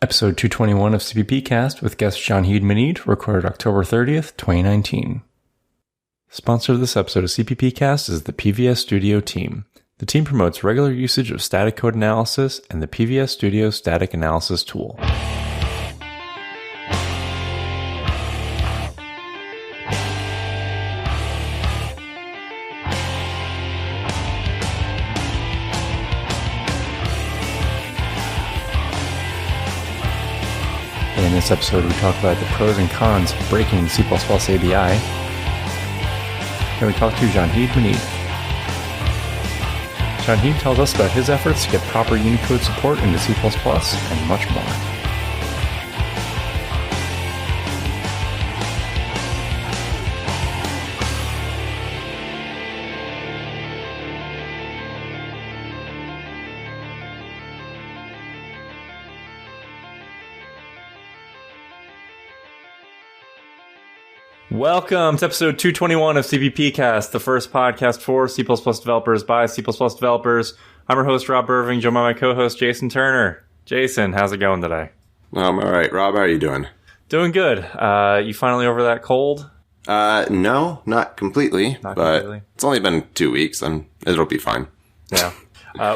Episode 221 of CppCast with guest JeanHeyd Meneide, recorded October 30th, 2019. Sponsor of this episode of CppCast is the PVS Studio team. The team promotes regular usage of static code analysis and the PVS Studio static analysis tool. In this episode, we talk about the pros and cons of breaking C++ ABI. And we talk to JeanHeyd Meneide. JeanHeyd tells us about his efforts to get proper Unicode support into C++ and much more. Welcome to episode 221 of CppCast, the first podcast for C++ developers by C++ developers. I'm your host, Rob Irving, joined by my co-host, Jason Turner. Jason, how's it going today? I'm all right. Rob, how are you doing? Doing good. You finally over that cold? No, not completely. It's only been 2 weeks, and it'll be fine. Yeah.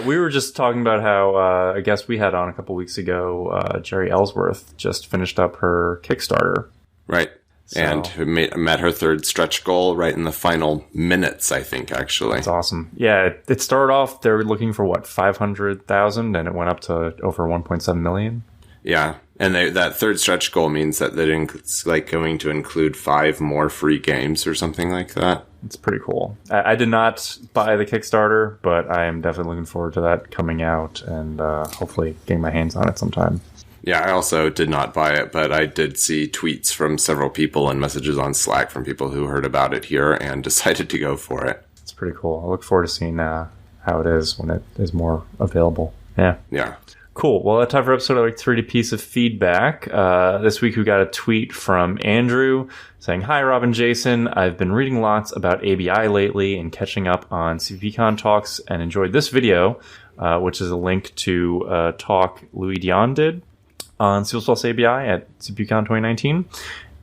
We were just talking about how a guest we had on a couple weeks ago, Jerry Ellsworth, just finished up her Kickstarter. Right. So. And met her third stretch goal right in the final minutes, I think, actually. That's awesome. Yeah, it started off, they were looking for, 500,000, and it went up to over 1.7 million? Yeah, and that third stretch goal means that it's going to include 5 more free games or something like that. It's pretty cool. I did not buy the Kickstarter, but I am definitely looking forward to that coming out and hopefully getting my hands on it sometime. Yeah, I also did not buy it, but I did see tweets from several people and messages on Slack from people who heard about it here and decided to go for it. It's pretty cool. I look forward to seeing how it is when it is more available. Yeah. Yeah. Cool. Well, that's time for episode 3 piece of feedback. This week we got a tweet from Andrew saying, "Hi, Rob and Jason. I've been reading lots about ABI lately and catching up on CppCon talks and enjoyed this video, which is a link to a talk Louis Dion did on C++ ABI at CppCon 2019.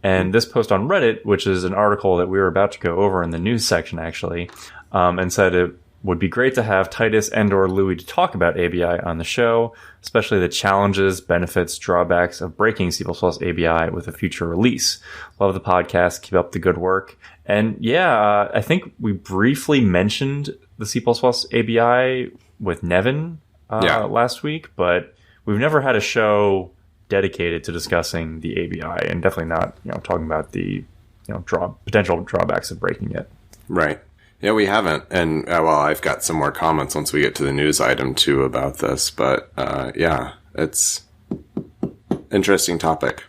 And this post on Reddit, which is an article that we were about to go over in the news section, actually, and said it would be great to have Titus and/or Louis to talk about ABI on the show, especially the challenges, benefits, drawbacks of breaking C++ ABI with a future release. Love the podcast. Keep up the good work." And yeah, I think we briefly mentioned the C++ ABI with Nevin last week, but we've never had a show dedicated to discussing the ABI, and definitely not, talking about the, potential drawbacks of breaking it. Right. Yeah, we haven't. And, I've got some more comments once we get to the news item, too, about this. But, yeah, it's interesting topic.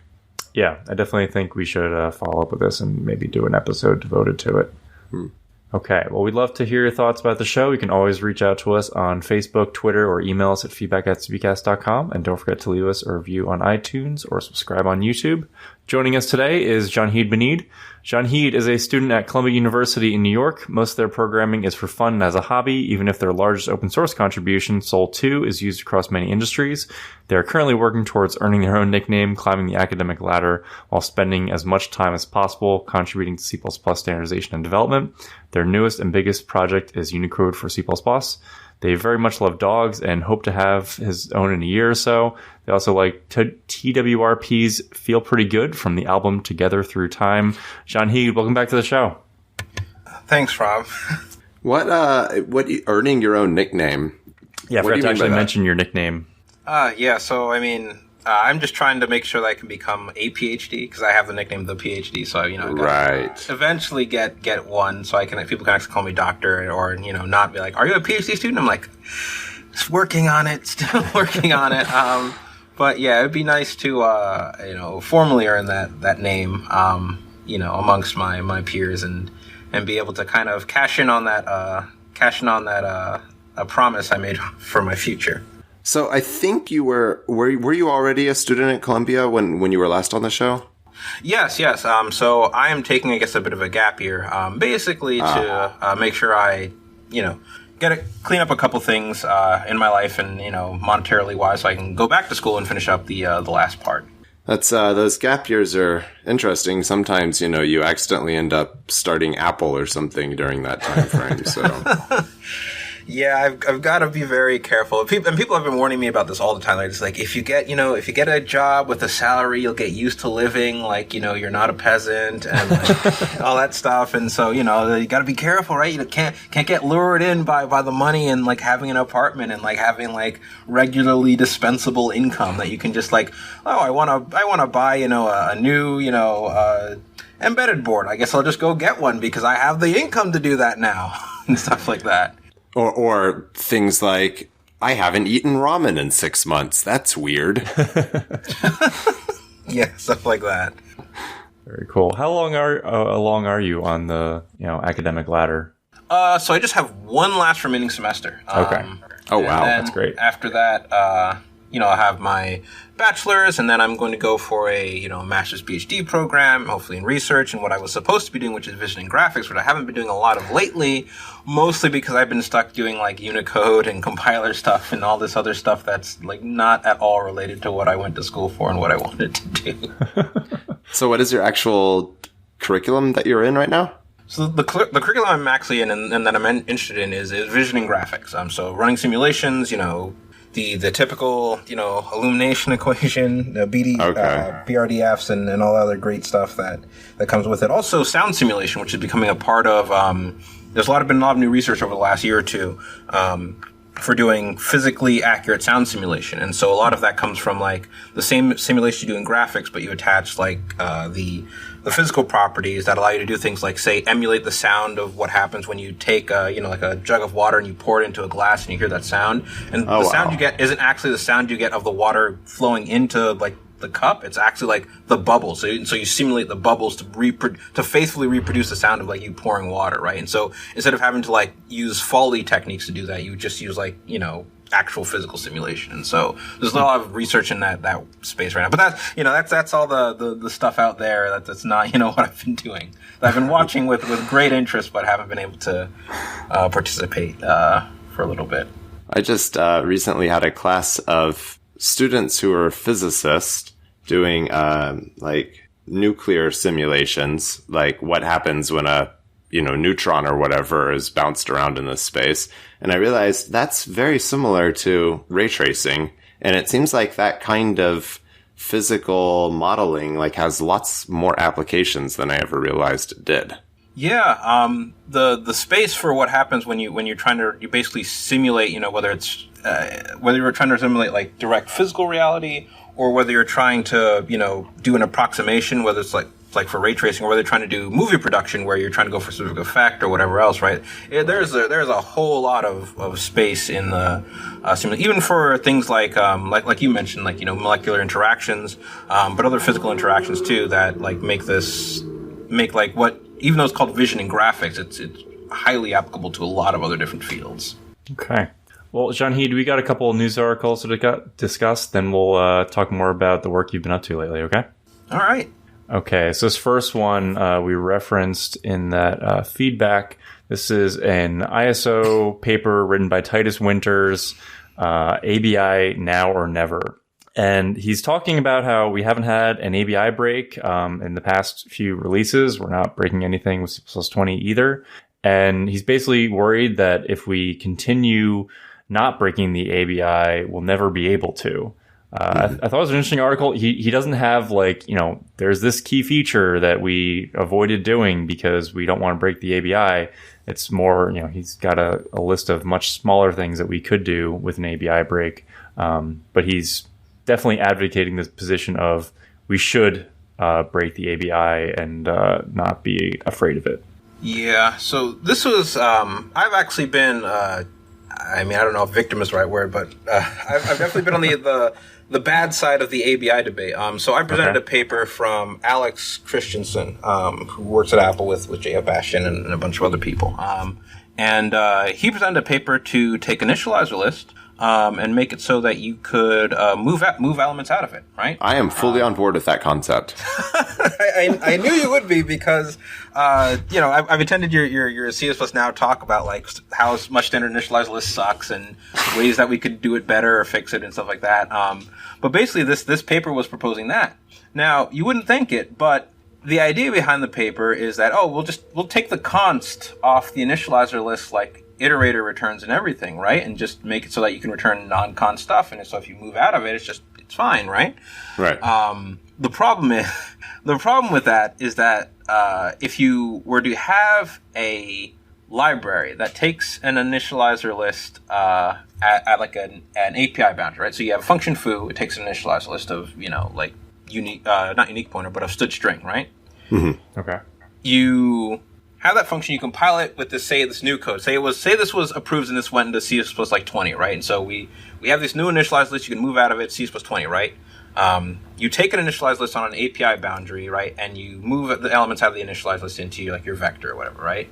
Yeah, I definitely think we should follow up with this and maybe do an episode devoted to it. Okay, well, we'd love to hear your thoughts about the show. You can always reach out to us on Facebook, Twitter, or email us at feedback@cppcast.com. And don't forget to leave us a review on iTunes or subscribe on YouTube. Joining us today is JeanHeyd Meneide. JeanHeyd is a student at Columbia University in New York. Most of their programming is for fun and as a hobby, even if their largest open source contribution, Sol 2, is used across many industries. They are currently working towards earning their own nickname, climbing the academic ladder, while spending as much time as possible contributing to C++ standardization and development. Their newest and biggest project is Unicode for C++. They very much love dogs and hope to have his own in a year or so. They also like TWRP's Feel Pretty Good from the album Together Through Time. JeanHeyd, welcome back to the show. Thanks, Rob. What earning your own nickname? Yeah, I forgot to actually mention your nickname. I'm just trying to make sure that I can become a PhD, because I have the nickname The PhD, so, I gotta eventually get one, so people can actually call me doctor, or, not be like, "Are you a PhD student?" I'm like, just working on it, still working on it. But yeah, it'd be nice to, formally earn that name, amongst my peers and be able to kind of cash in on that a promise I made for my future. So I think you were you already a student at Columbia when you were last on the show? Yes. So I am taking, I guess, a bit of a gap year, basically to make sure I, clean up a couple things in my life and, monetarily wise, so I can go back to school and finish up the last part. That's those gap years are interesting. Sometimes, you accidentally end up starting Apple or something during that time frame. So yeah, I've got to be very careful. People have been warning me about this all the time. They're just like, if you get a job with a salary, you'll get used to living like, you're not a peasant and like, all that stuff. And so, you got to be careful, right? You can't get lured in by the money and like having an apartment and like having like regularly dispensable income that you can just like, oh, I want to buy, a new, embedded board. I guess I'll just go get one because I have the income to do that now and stuff like that. Or things like, I haven't eaten ramen in 6 months. That's weird. Yeah, stuff like that. Very cool. How long are you on the academic ladder? So I just have one last remaining semester. Okay. Oh wow, that's great. After that, I'll have my bachelor's, and then I'm going to go for a master's PhD program, hopefully in research and what I was supposed to be doing, which is vision and graphics, which I haven't been doing a lot of lately, mostly because I've been stuck doing like Unicode and compiler stuff and all this other stuff that's like not at all related to what I went to school for and what I wanted to do. So what is your actual curriculum that you're in right now? So the curriculum I'm actually in and that I'm interested in is vision and graphics. So running simulations, the typical, illumination equation, the BRDFs and all the other great stuff that comes with it. Also sound simulation, which is becoming a part of, there's been a lot of new research over the last year or two, for doing physically accurate sound simulation. And so a lot of that comes from like the same simulation you do in graphics, but you attach like, the physical properties that allow you to do things like, say, emulate the sound of what happens when you take like a jug of water and you pour it into a glass and you hear that sound. And the sound you get isn't actually the sound you get of the water flowing into like the cup. It's actually like the bubbles. So you simulate the bubbles to faithfully reproduce the sound of like you pouring water, right? And so instead of having to like use Foley techniques to do that, you just use like, actual physical simulation. And so there's a lot of research in that space right now. But that's all the stuff out there that's not, what I've been doing. I've been watching with great interest, but haven't been able to participate for a little bit. I just recently had a class of students who are physicists doing like nuclear simulations, like what happens when a neutron or whatever is bounced around in this space. And I realized that's very similar to ray tracing. And it seems like that kind of physical modeling like has lots more applications than I ever realized it did. Yeah. The space for what happens when you're trying to, you basically simulate, whether you're trying to simulate like direct physical reality or whether you're trying to, do an approximation, whether it's like for ray tracing, or whether they're trying to do movie production where you're trying to go for specific effect or whatever else, right? There's a whole lot of space in the even for things like you mentioned, like molecular interactions, but other physical interactions too that like make like what, even though it's called vision and graphics, it's highly applicable to a lot of other different fields. Okay. Well, JeanHeyd, we got a couple of news articles to discuss. Then we'll talk more about the work you've been up to lately. Okay. All right. Okay, so this first one we referenced in that feedback. This is an ISO paper written by Titus Winters, ABI Now or Never. And he's talking about how we haven't had an ABI break in the past few releases. We're not breaking anything with C++20 either. And he's basically worried that if we continue not breaking the ABI, we'll never be able to. I thought it was an interesting article. He doesn't have like, there's this key feature that we avoided doing because we don't want to break the ABI. It's more, he's got a list of much smaller things that we could do with an ABI break. But he's definitely advocating this position of we should break the ABI and not be afraid of it. Yeah. So this was, I've actually been, I don't know if victim is the right word, but I've definitely been on the bad side of the ABI debate. So I presented a paper from Alex Christensen, who works at Apple with J.F. Bastian and a bunch of other people. And he presented a paper to take initializer list and make it so that you could move elements out of it, right? I am fully on board with that concept. I knew you would be because, I've attended your CS+ Now talk about like how much standard initialized list sucks and ways that we could do it better or fix it and stuff like that. But basically this paper was proposing that. Now, you wouldn't think it, but the idea behind the paper is that, we'll take the const off the initializer list, like iterator returns and everything, right? And just make it so that you can return non-const stuff. And so if you move out of it, it's fine, right? Right. The problem with that is that if you were to have a library that takes an initializer list at like an API boundary, right? So you have a function foo, it takes an initializer list of, like unique, not unique pointer, but of stood string, right? Mm-hmm. Okay. You have that function, you compile it with this new code. Say this was approved and this went into CS+ like 20, right? And so we have this new initialized list, you can move out of it, CS+ 20, right? You take an initialized list on an API boundary, right? And you move the elements out of the initialized list into like your vector or whatever, right?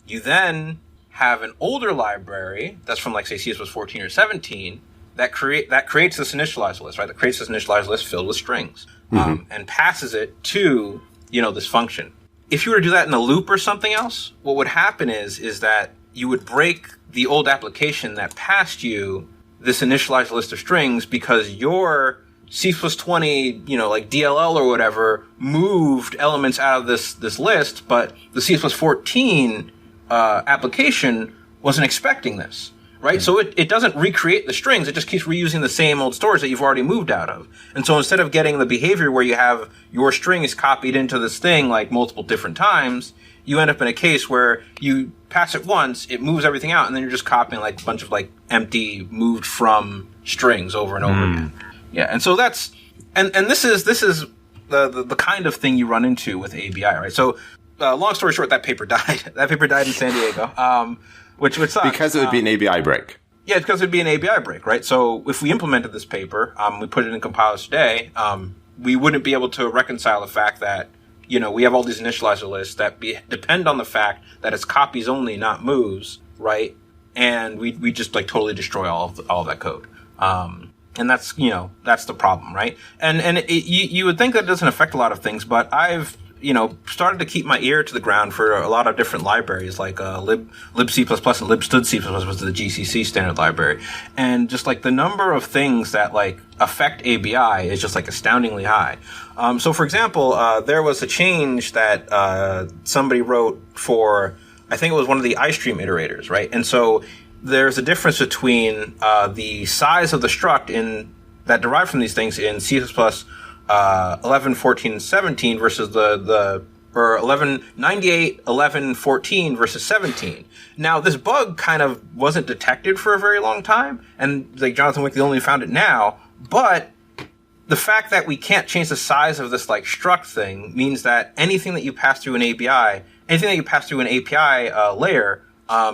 You then have an older library that's from like say CS+ 14 or 17 that creates this initialized list, right? That creates this initialized list filled with strings, and passes it to, this function. If you were to do that in a loop or something else, what would happen is that you would break the old application that passed you this initialized list of strings because your C+20, like DLL or whatever, moved elements out of this list, but the C+14 application wasn't expecting this, right? So it doesn't recreate the strings, it just keeps reusing the same old stores that you've already moved out of. And so instead of getting the behavior where you have your string is copied into this thing like multiple different times, you end up in a case where you pass it once, it moves everything out, and then you're just copying like a bunch of like empty moved from strings over and over again. Yeah, and so that's and this is the kind of thing you run into with ABI, right? So long story short, that paper died. That paper died in San Diego, which sucks. Because it would be an ABI break. Yeah, because it'd be an ABI break, right? So if we implemented this paper, we put it in compilers today, we wouldn't be able to reconcile the fact that we have all these initializer lists that depend on the fact that it's copies only, not moves, right? And we just like totally destroy all of that code. And that's the problem, right? And you would think that doesn't affect a lot of things, but I've started to keep my ear to the ground for a lot of different libraries, like libc++ and libstudc++ was the GCC standard library, and just like the number of things that like affect ABI is just like astoundingly high. So for example, there was a change that somebody wrote for, I think it was one of the iStream iterators, right? And so there's a difference between the size of the struct that derived from these things in C++ 11, 14, and 17 versus or 11, 98, 11, 14 versus 17. Now, this bug kind of wasn't detected for a very long time, and like Jonathan Wickley only found it now, but the fact that we can't change the size of this like struct thing means that anything that you pass through an API layer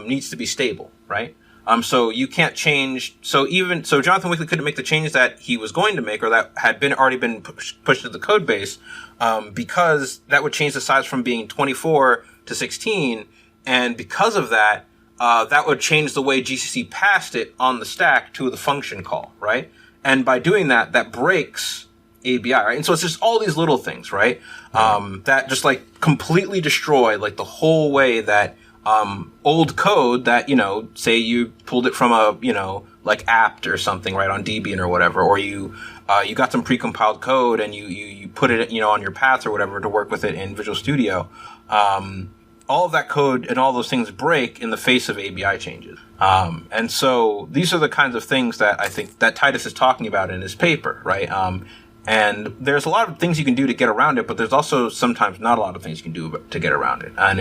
needs to be stable, right? So you can't change. So Jonathan Wickley couldn't make the changes that he was going to make, or that had already been pushed to the code base, because that would change the size from being 24 to 16, and because of that, that would change the way GCC passed it on the stack to the function call, right? And by doing that, that breaks ABI, right? And so it's just all these little things, right? That just like completely destroy like the whole way that old code that, say you pulled it from a, like apt or something, right, on Debian or whatever, or you got some precompiled code and you put it, on your paths or whatever to work with it in Visual Studio. All of that code and all those things break in the face of ABI changes. And so these are the kinds of things that I think that Titus is talking about in his paper, right? And there's a lot of things you can do to get around it, but there's also sometimes not a lot of things you can do to get around it. And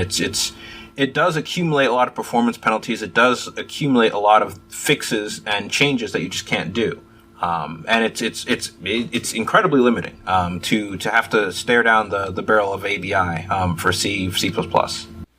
it does accumulate a lot of performance penalties. It does accumulate a lot of fixes and changes that you just can't do. And it's incredibly limiting, to have to stare down the barrel of ABI, for C++.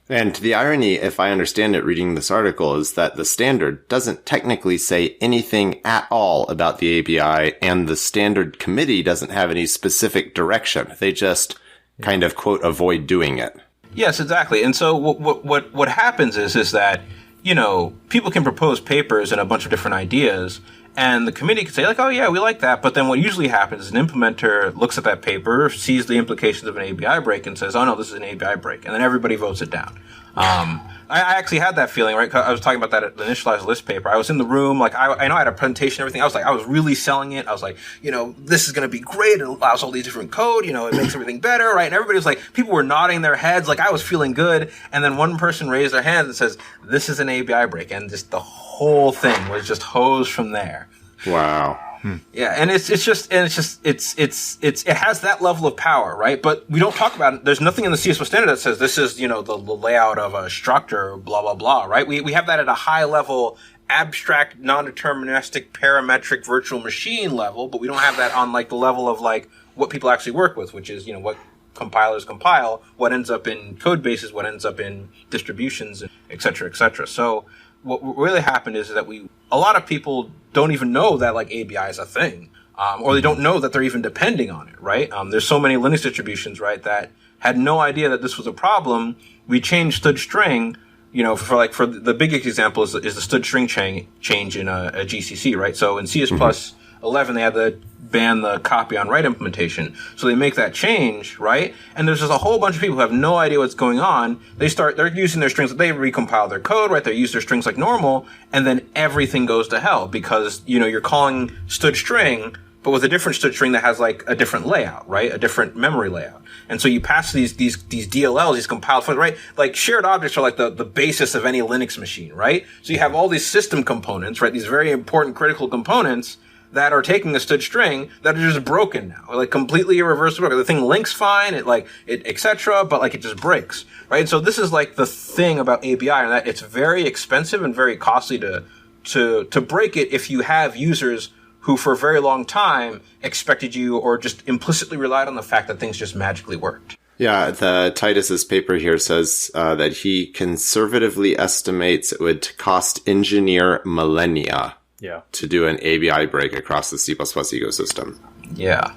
And the irony, if I understand it reading this article, is that the standard doesn't technically say anything at all about the ABI, and the standard committee doesn't have any specific direction. They just kind of, quote, avoid doing it. Yes, exactly. And so what happens is that people can propose papers and a bunch of different ideas, and the committee could say, like, oh, yeah, we like that. But then what usually happens is an implementer looks at that paper, sees the implications of an ABI break, and says, oh, no, this is an ABI break. And then everybody votes it down. I actually had that feeling, right? 'Cause I was talking about that at the initialized list paper. I was in the room, like, I know I had a presentation and everything. I was really selling it. I was like, this is going to be great. It allows all these different code, it makes everything better, right? And everybody was like, people were nodding their heads, like I was feeling good. And then one person raised their hand and says, this is an ABI break. And just the whole thing was just hosed from there. Wow. Yeah, and it has that level of power, right? But we don't talk about it. There's nothing in the CSS standard that says this is, the layout of a structure, blah, blah, blah, right? We have that at a high level, abstract, non-deterministic, parametric virtual machine level, but we don't have that on like the level of like what people actually work with, which is, what compilers compile, what ends up in code bases, what ends up in distributions, et cetera, et cetera. So what really happened is that a lot of people don't even know that like ABI is a thing, or they don't know that they're even depending on it, right? There's so many Linux distributions, right, that had no idea that this was a problem. We changed std string, for the biggest example is the std string change in a GCC, right? So in CS plus 11, they had to ban the copy on write implementation. So they make that change, right? And there's just a whole bunch of people who have no idea what's going on. They're using their strings, they recompile their code, right? They use their strings like normal, and then everything goes to hell because, you're calling std string, but with a different std string that has like a different layout, right? A different memory layout. And so you pass these DLLs, these compiled functions, right? Like shared objects are like the basis of any Linux machine, right? So you have all these system components, right? These very important critical components that are taking a std string that are just broken now, like completely irreversible. The thing links fine, it etc., but like it just breaks, right? And so this is like the thing about ABI, and that it's very expensive and very costly to break it if you have users who for a very long time expected you or just implicitly relied on the fact that things just magically worked. Yeah, the Titus's paper here says that he conservatively estimates it would cost engineer millennia to do an ABI break across the C++ ecosystem. Yeah.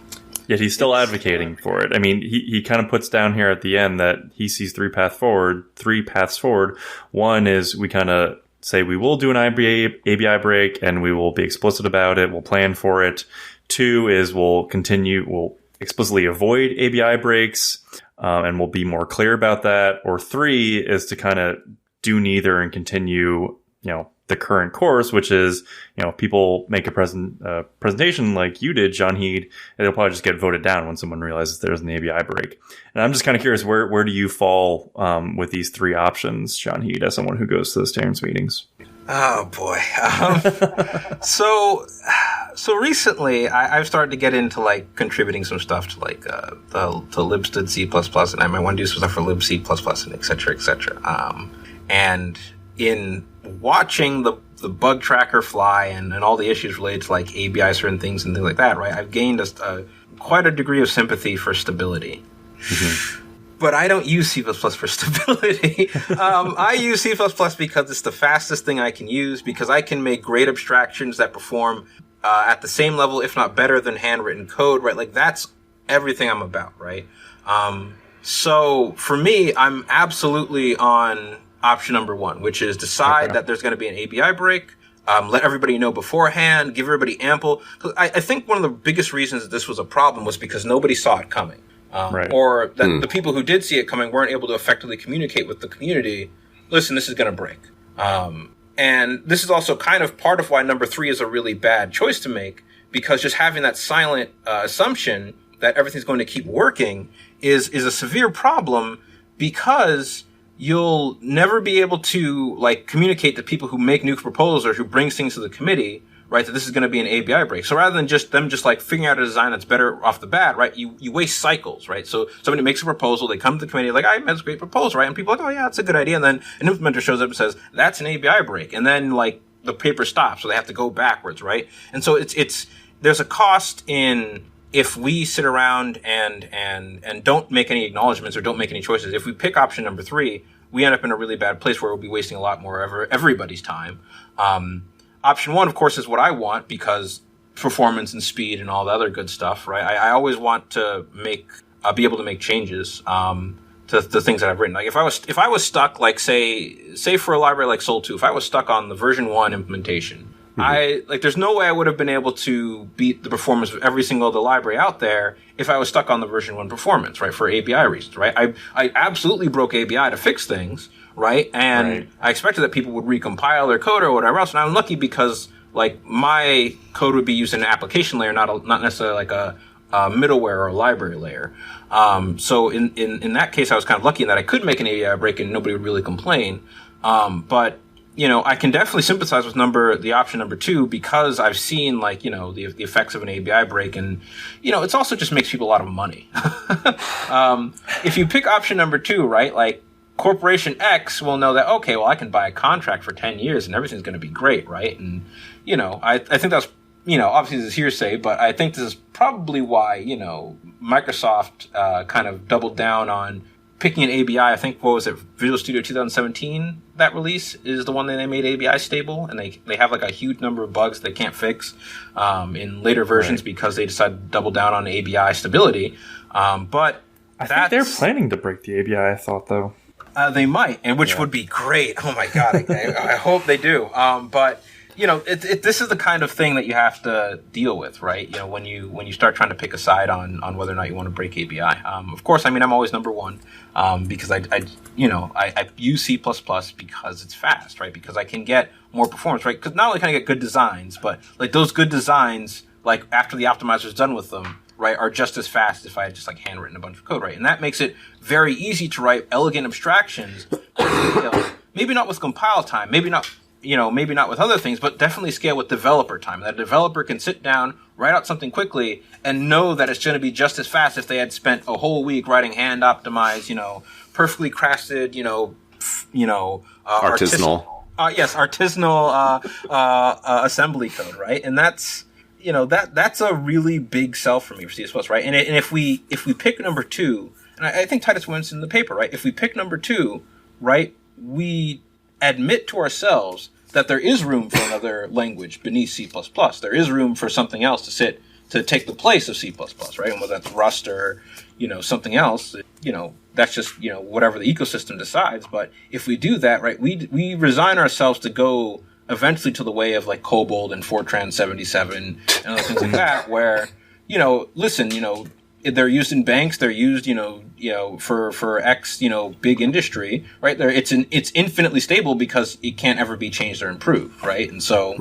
Yet he's still advocating for it. I mean, he kind of puts down here at the end that he sees three paths forward. One is we kind of say we will do an ABI break and we will be explicit about it. We'll plan for it. Two is we'll explicitly avoid ABI breaks, and we'll be more clear about that. Or three is to kind of do neither and continue, the current course, which is, people make a presentation like you did, JeanHeyd, and it'll probably just get voted down when someone realizes there's an ABI break. And I'm just kind of curious, where do you fall with these three options, JeanHeyd, as someone who goes to the standards meetings? Oh boy. So recently I've started to get into like contributing some stuff to like the libstd C++, and I might want to do some stuff for libc++ and et cetera, et cetera. And in watching the bug tracker fly and all the issues related to like ABI certain things and things like that, right? I've gained quite a degree of sympathy for stability. Mm-hmm. But I don't use C++ for stability. I use C++ because it's the fastest thing I can use, because I can make great abstractions that perform at the same level, if not better, than handwritten code, right? Like that's everything I'm about, right? So for me, I'm absolutely on option number one, which is decide that there's going to be an ABI break. Let everybody know beforehand, give everybody ample. I think one of the biggest reasons that this was a problem was because nobody saw it coming. Or that the people who did see it coming weren't able to effectively communicate with the community, listen, this is going to break. And this is also kind of part of why number 3 is a really bad choice to make, because just having that silent assumption that everything's going to keep working is a severe problem, because you'll never be able to like communicate to people who make new proposals or who brings things to the committee, right, that this is going to be an ABI break. So rather than just them like figuring out a design that's better off the bat, right, you waste cycles, right? So somebody makes a proposal, they come to the committee, like, I made this great proposal, right? And people are like, oh yeah, that's a good idea. And then an implementer shows up and says, that's an ABI break. And then like the paper stops, so they have to go backwards, right? And so there's a cost in, if we sit around and don't make any acknowledgments or don't make any choices. If we pick option number 3, we end up in a really bad place where we'll be wasting a lot more of everybody's time. Option 1, of course, is what I want, because performance and speed and all the other good stuff, right? I always want to be able to make changes. to the things that I've written. Like if I was stuck, like say for a library like Sol 2, if I was stuck on the version 1 implementation, there's no way I would have been able to beat the performance of every single other library out there if I was stuck on the version 1 performance, right? For ABI reasons, right? I absolutely broke ABI to fix things, right? And I expected that people would recompile their code or whatever else. And I'm lucky because like my code would be used in an application layer, not necessarily like a middleware or a library layer. So in that case, I was kind of lucky in that I could make an ABI break and nobody would really complain. But I can definitely sympathize with the option number 2 because I've seen like, the effects of an ABI break and, it's also just makes people a lot of money. If you pick option number 2, right, like Corporation X will know that, okay, well, I can buy a contract for 10 years and everything's going to be great, right? And, I think that's, obviously this is hearsay, but I think this is probably why, Microsoft kind of doubled down on picking an ABI. I think, what was it, Visual Studio 2017, that release is the one that they made ABI stable, and they have like a huge number of bugs they can't fix in later versions because they decided to double down on ABI stability. But I think they're planning to break the ABI, I thought, though. They might, and which would be great. Oh my God, I hope they do. But this is the kind of thing that you have to deal with, right? When you start trying to pick a side on whether or not you want to break ABI. Of course, I'm always number 1 because I use C++ because it's fast, right? Because I can get more performance, right? Because not only can I get good designs, but like those good designs, like after the optimizer's done with them, right, are just as fast as if I had just like handwritten a bunch of code, right? And that makes it very easy to write elegant abstractions. Maybe not with compile time, maybe not with other things, but definitely scale with developer time. That a developer can sit down, write out something quickly, and know that it's going to be just as fast if they had spent a whole week writing hand optimized, perfectly crafted, artisanal. Artisanal assembly code, right? And that's that's a really big sell for me for C++, right? And if we pick number 2, and I think Titus went in the paper, right? If we pick number 2, right, we admit to ourselves that there is room for another language beneath C++. There is room for something else to take the place of C++, right? And whether that's Rust or, something else, that's just, whatever the ecosystem decides. But if we do that, right, we resign ourselves to go eventually to the way of like Cobol and Fortran 77 and other things like that, where, listen, they're used in banks, they're used, for X, big industry, right? It's infinitely stable because it can't ever be changed or improved, right? And so,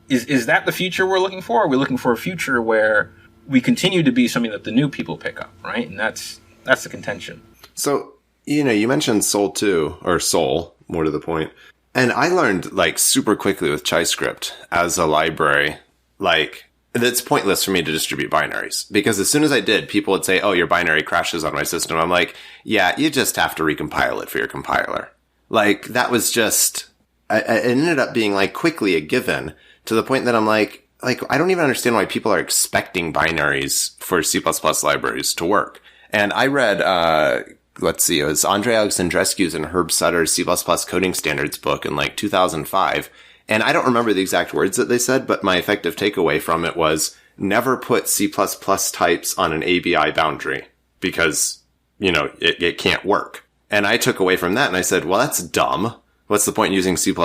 is that the future we're looking for? Are we looking for a future where we continue to be something that the new people pick up, right? And that's the contention. So, you mentioned Sol 2, or Sol, more to the point. And I learned like super quickly with ChaiScript as a library, like it's pointless for me to distribute binaries because as soon as I did, people would say, oh, your binary crashes on my system. I'm like, yeah, you just have to recompile it for your compiler. Like that was just, it ended up being like quickly a given to the point that I'm like, I don't even understand why people are expecting binaries for C++ libraries to work. And I read, let's see, it was Andrei Alexandrescu's and Herb Sutter's C++ coding standards book in like 2005. And I don't remember the exact words that they said, but my effective takeaway from it was never put C++ types on an ABI boundary because, it can't work. And I took away from that and I said, well, that's dumb. What's the point in using C++?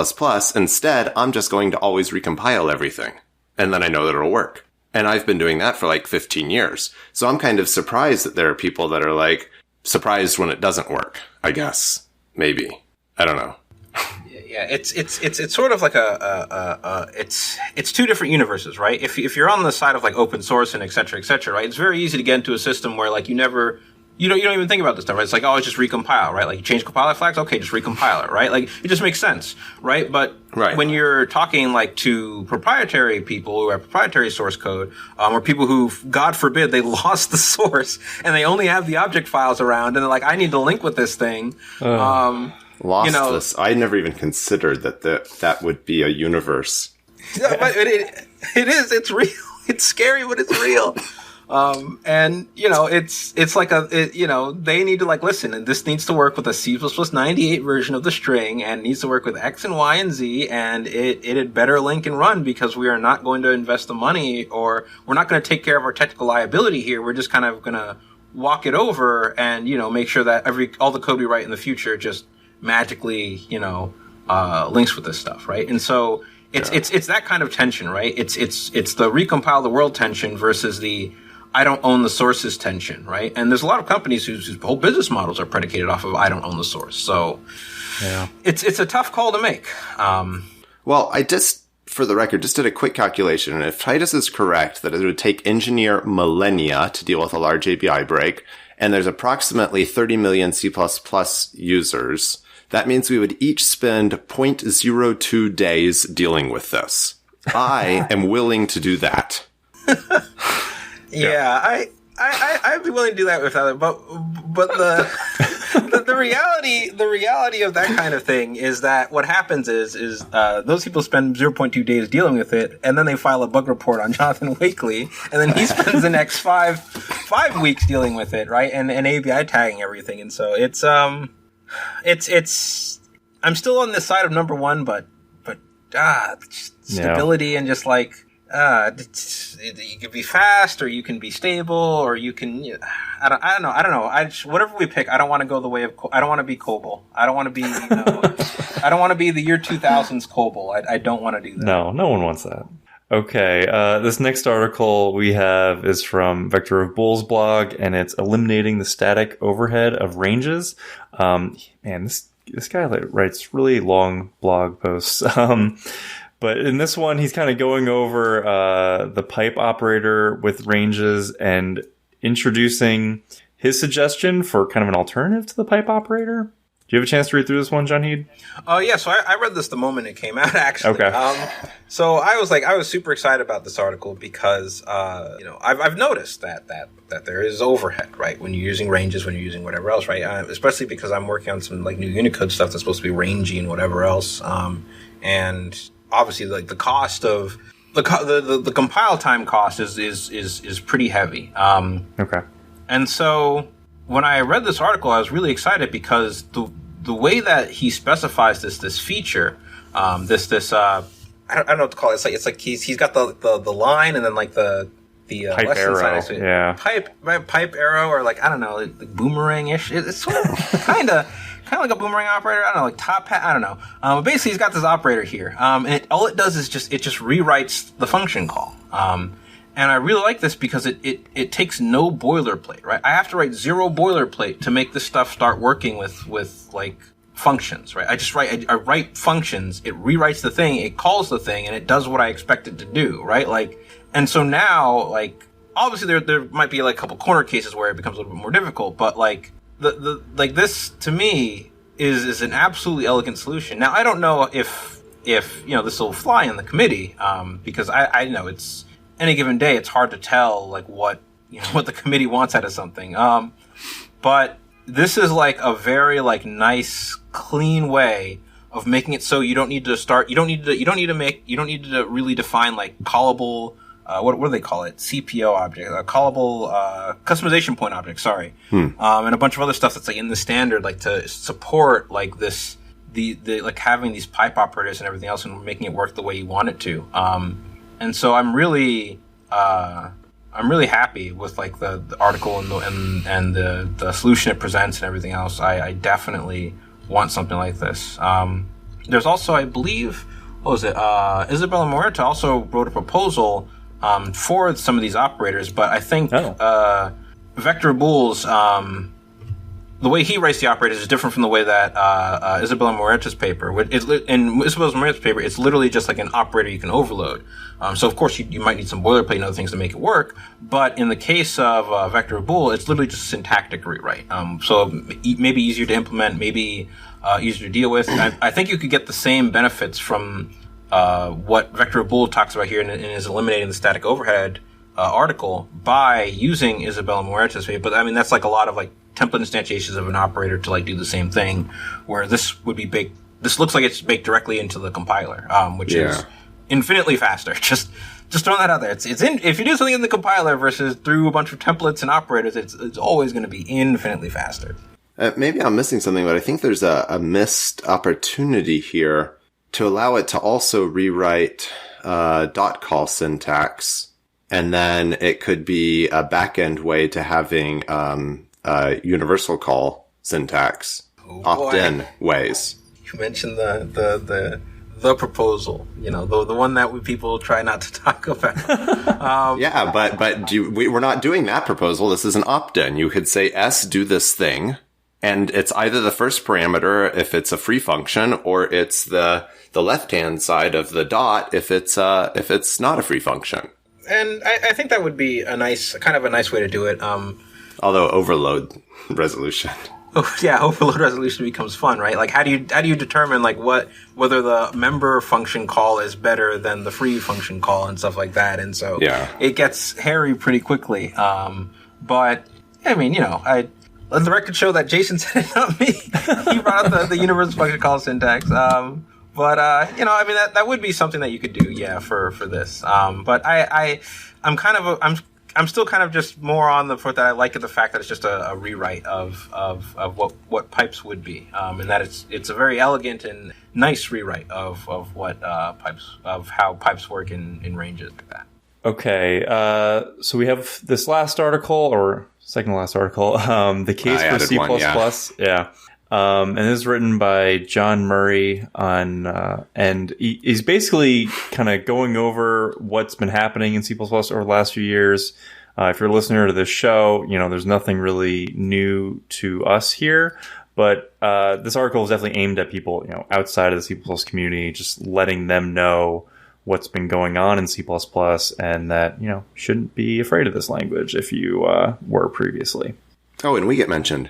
Instead, I'm just going to always recompile everything. And then I know that it'll work. And I've been doing that for like 15 years. So I'm kind of surprised that there are people that are like, surprised when it doesn't work, I guess. Maybe. I don't know. Yeah, it's sort of like it's two different universes, right? If you're on the side of like open source and et cetera, right? It's very easy to get into a system where like you don't even think about this stuff, right? It's like, oh, it's just recompile, right? Like you change compiler flags, okay, just recompile it, right? Like it just makes sense, right? But when you're talking like to proprietary people who have proprietary source code, or people who, God forbid, they lost the source and they only have the object files around and they're like, I need to link with this thing. This. I never even considered that would be a universe. Yeah, but it is. It's real. It's scary, but it's real. And it's like they need to like listen, and this needs to work with a C++ 98 version of the string, and needs to work with X and Y and Z, and it had better link and run because we are not going to invest the money, or we're not going to take care of our technical liability here. We're just kind of going to walk it over and, make sure that all the code we write in the future just magically, links with this stuff, right? And so it's that kind of tension, right? It's the recompile the world tension versus the I don't own the sources tension, right? And there's a lot of companies whose whole business models are predicated off of I don't own the source. So it's a tough call to make. Well, I just, for the record, just did a quick calculation. And if Titus is correct that it would take engineer millennia to deal with a large API break, and there's approximately 30 million C++ users, that means we would each spend 0.02 days dealing with this. I am willing to do that. Yeah, I'd be willing to do that without it, but the reality of that kind of thing is that what happens is those people spend 0.2 days dealing with it, and then they file a bug report on Jonathan Wakely, and then he spends the next five weeks dealing with it, right? And API tagging everything, and so it's I'm still on this side of number one, but stability and just like. You can be fast, or you can be stable, or you can. I don't know. Whatever we pick, I don't want to go the way of. I don't want to be COBOL. I don't want to be. I don't want to be the year 2000s COBOL. I don't want to do that. No one wants that. Okay, this next article we have is from Vector of Bull's blog, and it's eliminating the static overhead of ranges. Man, this guy writes really long blog posts. But in this one, he's kind of going over the pipe operator with ranges and introducing his suggestion for kind of an alternative to the pipe operator. Do you have a chance to read through this one, JeanHeyd? Yeah, so I read this the moment it came out, actually. Okay. So I was super excited about this article because, I've noticed that there is overhead, right? When you're using ranges, when you're using whatever else, right? Especially because I'm working on some like new Unicode stuff that's supposed to be rangey and whatever else. And obviously, like the cost of the compile time cost is pretty heavy. Okay. And so when I read this article, I was really excited because the way that he specifies this feature, I don't know what to call it. It's like he's got the line and then like the pipe arrow, pipe arrow, or like I don't know, like boomerang-ish. It's sort of kind of like a boomerang operator. I don't know, like top hat. I don't know. But basically, he's got this operator here, and all it does is just rewrites the function call. And I really like this because it takes no boilerplate, right? I have to write zero boilerplate to make this stuff start working with like functions, right? I write functions, it rewrites the thing, it calls the thing, and it does what I expect it to do, right? Like, and so now, like, obviously there might be like a couple corner cases where it becomes a little bit more difficult, but like like this to me is an absolutely elegant solution. Now I don't know if this will fly in the committee, because I know it's any given day it's hard to tell like what the committee wants out of something. But this is like a very like nice, clean way of making it so you don't need to really define like callable, what do they call it? CPO object, callable, customization point object, sorry. And a bunch of other stuff that's like in the standard, like to support like this, the like having these pipe operators and everything else and making it work the way you want it to. And so I'm really happy with like the article and the solution it presents and everything else. I definitely want something like this. There's also, I believe, Isabella Moreta also wrote a proposal for some of these operators, but I think Vector Bull's the way he writes the operators is different from the way that Isabella Moreta's paper. In Isabella Moreta's paper, it's literally just like an operator you can overload. So of course you might need some boilerplate and other things to make it work. But in the case of Vector Bull, it's literally just a syntactic rewrite. So maybe easier to implement, maybe easier to deal with. I think you could get the same benefits from what Vector Bull talks about here in his eliminating the static overhead article by using Isabella Moreta's paper. But I mean that's like a lot of like template instantiations of an operator to like do the same thing, where this would be baked. This looks like it's baked directly into the compiler, which is infinitely faster. Just throwing that out there. It's if you do something in the compiler versus through a bunch of templates and operators, it's always going to be infinitely faster. Maybe I'm missing something, but I think there's a missed opportunity here to allow it to also rewrite dot call syntax And then it could be a back-end way to having universal call syntax, opt-in ways. You mentioned the proposal, the one that people try not to talk about. Yeah, but we're not doing that proposal. This is an opt-in. You could say S, do this thing, and it's either the first parameter if it's a free function, or it's the left-hand side of the dot if it's not a free function. And I think that would be a nice way to do it. Although overload resolution. Oh, yeah, overload resolution becomes fun, right? Like, how do you determine whether the member function call is better than the free function call and stuff like that? And so it gets hairy pretty quickly. But I mean, I let the record show that Jason said it, not me. He brought up the universal function call syntax. But that would be something that you could do, for this. But I'm still kind of just more on the foot that I like the fact that it's just a rewrite of what pipes would be, and that it's a very elegant and nice rewrite of what how pipes work in ranges like that. Okay, so we have this last article, or second to last article, the case for C++. Yeah. And this is written by John Murray and he's basically kind of going over what's been happening in C++ over the last few years. If you're a listener to this show, there's nothing really new to us here, but this article is definitely aimed at people, outside of the C++ community, just letting them know what's been going on in C++ and that, shouldn't be afraid of this language if you were previously. Oh, and we get mentioned.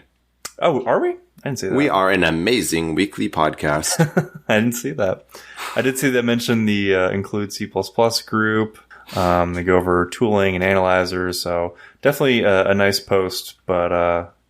Oh, are we? I didn't see that. We are an amazing weekly podcast. I didn't see that. I did see that mention the Include C++ group. They go over tooling and analyzers. So definitely a nice post, but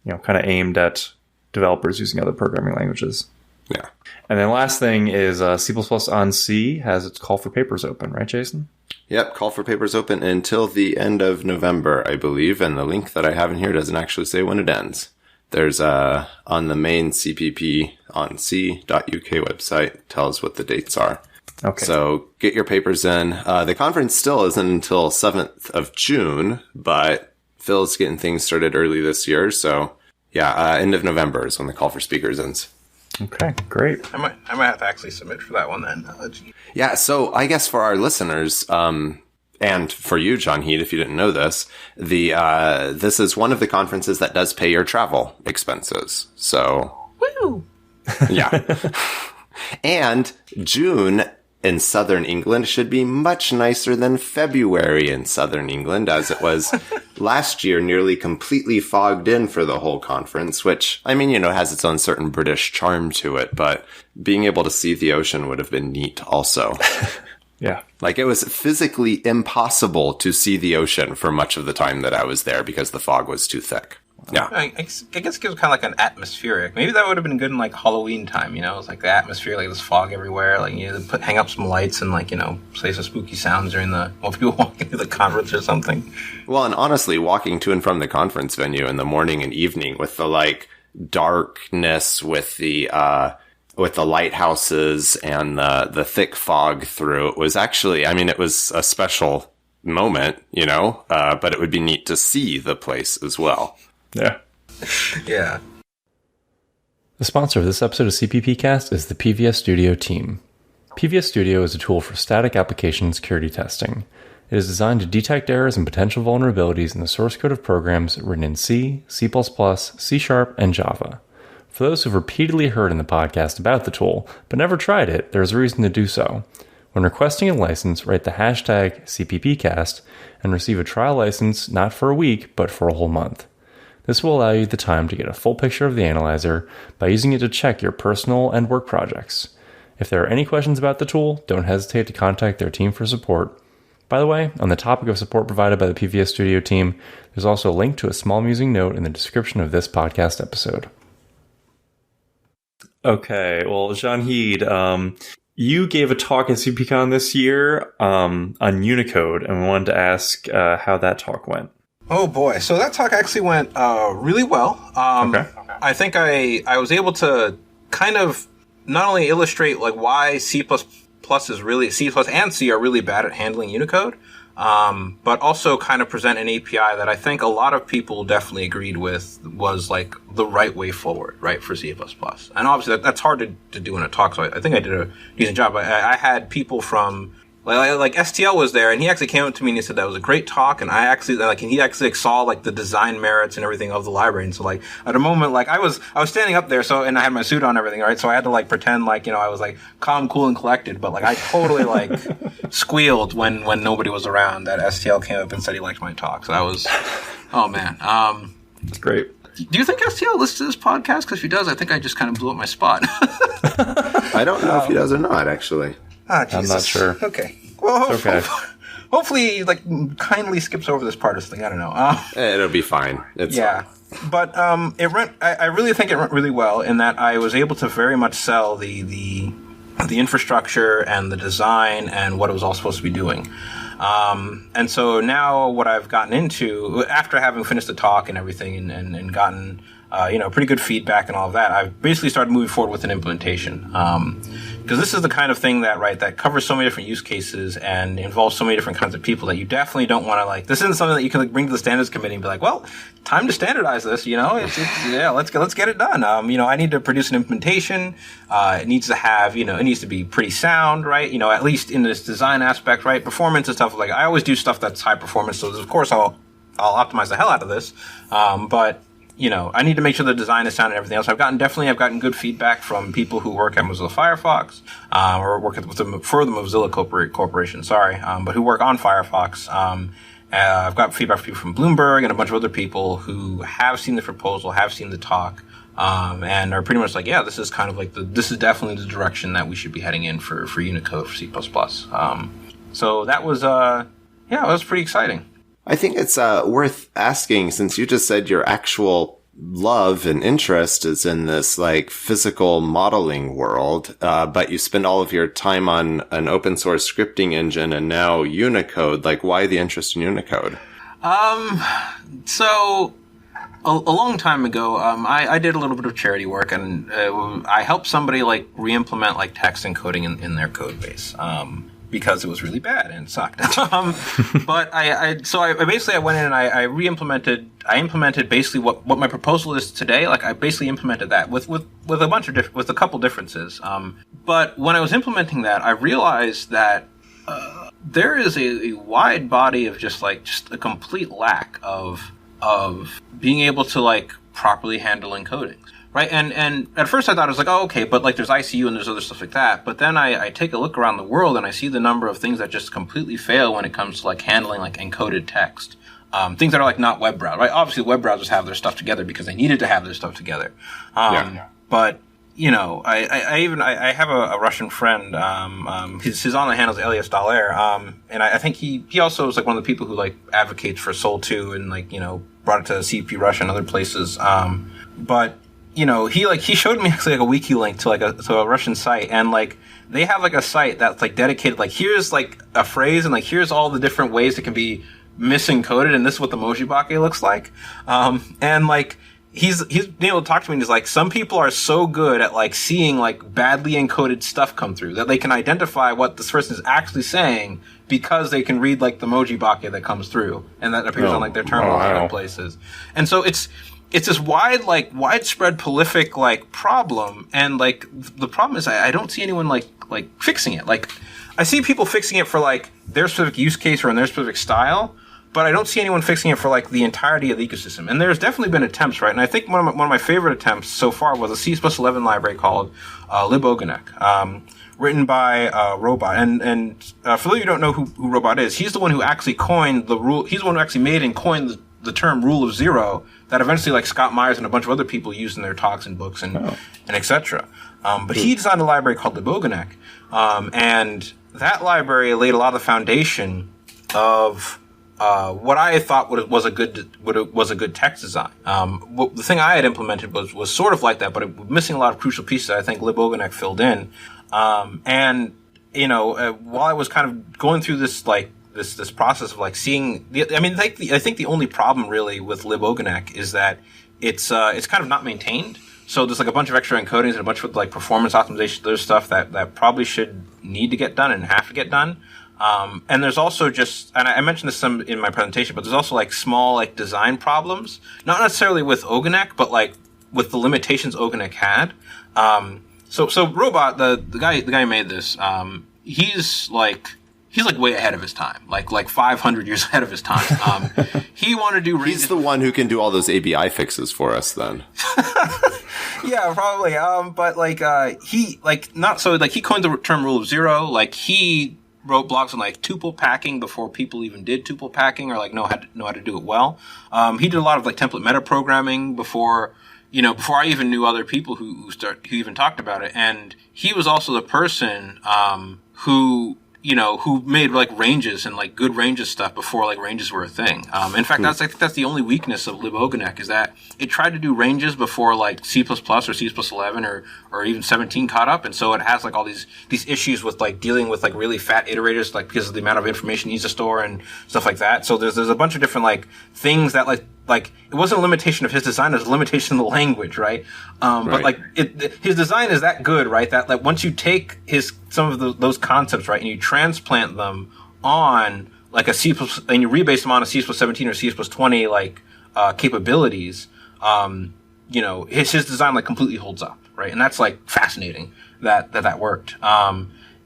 kind of aimed at developers using other programming languages. Yeah. And then last thing is C++ on C has its call for papers open, right, Jason? Yep, call for papers open until the end of November, I believe. And the link that I have in here doesn't actually say when it ends. There's on the main CPP on C.uk website tells what the dates are. Okay. So get your papers in. The conference still isn't until 7th of June, but Phil's getting things started early this year. So end of November is when the call for speakers ends. Okay, great. I might have to actually submit for that one then. Yeah. So I guess for our listeners, and for you, JeanHeyd, if you didn't know this, this is one of the conferences that does pay your travel expenses. So, woo! Yeah. And June in Southern England should be much nicer than February in Southern England, as it was last year, nearly completely fogged in for the whole conference, which, has its own certain British charm to it, but being able to see the ocean would have been neat also. Yeah. Like, it was physically impossible to see the ocean for much of the time that I was there because the fog was too thick. Yeah. I guess it gives kind of like an atmospheric. Maybe that would have been good in like Halloween time, It's like the atmosphere, like this fog everywhere. Like, hang up some lights and play some spooky sounds while people walk into the conference or something. Well, and honestly, walking to and from the conference venue in the morning and evening with the darkness, with the lighthouses and the thick fog through, it was actually, it was a special moment, but it would be neat to see the place as well. Yeah. Yeah. The sponsor of this episode of CppCast is the PVS Studio team. PVS Studio is a tool for static application security testing. It is designed to detect errors and potential vulnerabilities in the source code of programs written in C, C++, C#, and Java. For those who've repeatedly heard in the podcast about the tool, but never tried it, there is a reason to do so. When requesting a license, write the hashtag CppCast and receive a trial license not for a week, but for a whole month. This will allow you the time to get a full picture of the analyzer by using it to check your personal and work projects. If there are any questions about the tool, don't hesitate to contact their team for support. By the way, on the topic of support provided by the PVS Studio team, there's also a link to a small amusing note in the description of this podcast episode. Okay, well, JeanHeyd, you gave a talk at CppCon this year on Unicode, and we wanted to ask how that talk went. Oh boy, so that talk actually went really well. Okay. I think I was able to kind of not only illustrate why C++ is really, C++ and C are really bad at handling Unicode, but also kind of present an API that I think a lot of people definitely agreed with was like the right way forward, right, for C++. And obviously that's hard to do in a talk, so I think I did a decent job. I had people from like STL was there, and he actually came up to me and he said that was a great talk, and he actually saw like the design merits and everything of the library. And so like at a moment, like I was standing up there, so, and I had my suit on and everything, right? So I had to like pretend like, I was like calm, cool, and collected, but like I totally like squealed when nobody was around that STL came up and said he liked my talk. So that was, oh man. That's great. Do you think STL listens to this podcast? Because if he does, I think I just kind of blew up my spot. I don't know if he does or not, actually. Ah, Jesus. I'm not sure. Okay. Well, okay. Hopefully, like, kindly skips over this part of this thing. I don't know. It'll be fine. It's fine. But I really think it went really well in that I was able to very much sell the infrastructure and the design and what it was all supposed to be doing. And so now what I've gotten into, after having finished the talk and everything and gotten pretty good feedback and all of that, I've basically started moving forward with an implementation. Because this is the kind of thing that covers so many different use cases and involves so many different kinds of people that you definitely don't want to this isn't something that you can bring to the standards committee and be like, well, time to standardize this, let's get it done. I need to produce an implementation. It needs to have, it needs to be pretty sound, right? At least in this design aspect, right? Performance and stuff like, I always do stuff that's high performance. So of course I'll optimize the hell out of this. But I need to make sure the design is sound and everything else. I've gotten good feedback from people who work at Mozilla Firefox, or work for the Mozilla Corporation, but who work on Firefox. I've got feedback from people from Bloomberg and a bunch of other people who have seen the proposal, have seen the talk, and are pretty much like, yeah, this is kind of like this is definitely the direction that we should be heading in for Unicode, for C++. So that was, it was pretty exciting. I think it's worth asking, since you just said your actual love and interest is in this like physical modeling world, but you spend all of your time on an open source scripting engine and now Unicode. Like, why the interest in Unicode? So a long time ago, I did a little bit of charity work, and I helped somebody like re-implement like text encoding in their code base. Because it was really bad and it sucked. But I basically went in and I implemented basically what my proposal is today. Like I basically implemented that with a couple differences. But when I was implementing that, I realized that there is a wide body of just a complete lack of being able to like properly handle encoding. Right, and at first I thought it was like, oh, okay, but like there's ICU and there's other stuff like that. But then I take a look around the world and I see the number of things that just completely fail when it comes to like handling like encoded text. Things that are like not web browsers, right? Obviously, web browsers have their stuff together because they needed to have their stuff together. But I have a Russian friend. His online handle is Elias Dallaire, and I think he also is like one of the people who like advocates for Sol 2 and like brought it to CP Russia and other places. But he showed me actually like a wiki link to a Russian site, and like they have like a site that's like dedicated, like here's like a phrase and like here's all the different ways it can be misencoded, and this is what the Mojibake looks like. And like he's been able to talk to me, and he's like, some people are so good at like seeing like badly encoded stuff come through that they can identify what this person is actually saying because they can read like the Mojibake that comes through and that appears on like their terminals in other places. And so it's this widespread prolific like problem, and like the problem is I don't see anyone like fixing it. Like I see people fixing it for like their specific use case or in their specific style, but I don't see anyone fixing it for like the entirety of the ecosystem. And there's definitely been attempts, right? And I think one of my favorite attempts so far was a C++11 library called libogenek, written by Robot. And for those of you who don't know who Robot is, he's the one who actually coined the rule. He's the one who actually made and coined the term rule of zero that eventually like Scott Myers and a bunch of other people used in their talks and books and etc. But he designed a library called libogenek, and that library laid a lot of the foundation of what I thought was a good text design. The thing I had implemented was sort of like that, but it was missing a lot of crucial pieces that I think libogenek filled in. And while I was kind of going through this like this process of like seeing, I think the only problem really with libogenek is that it's kind of not maintained. So there's like a bunch of extra encodings and a bunch of like performance optimization, there's stuff that probably should need to get done and have to get done. And there's also just, and I mentioned this some in my presentation, but there's also like small like design problems, not necessarily with Ogonek, but like with the limitations Ogonek had. So Robot, the guy who made this, he's like way ahead of his time, like 500 years ahead of his time. He wanted to do ranges. He's the one who can do all those ABI fixes for us then. Yeah, probably. But he coined the term rule of zero. Like he wrote blogs on like tuple packing before people even did tuple packing or like know how to do it well. He did a lot of like template meta programming before I even knew other people who even talked about it. And he was also the person who made like ranges and like good ranges stuff before like ranges were a thing. In fact, I think that's the only weakness of libogonek is that it tried to do ranges before like C++ or C+11 or even 17 caught up. And so it has like all these issues with like dealing with like really fat iterators, like because of the amount of information it needs to store and stuff like that. So there's a bunch of different like things that like it wasn't a limitation of his design, it was a limitation of the language, right? But like his design is that good, right? That like once you take some of those concepts, right, and you transplant them on like and you rebase them on a C+17 or C+20 like capabilities, his design like completely holds up, right? And that's like fascinating that worked.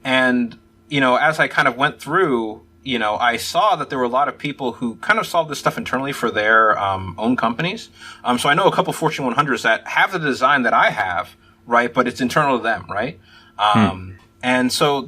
And as I kind of went through, I saw that there were a lot of people who kind of solved this stuff internally for their own companies. So I know a couple Fortune 100s that have the design that I have, right? But it's internal to them, right? And so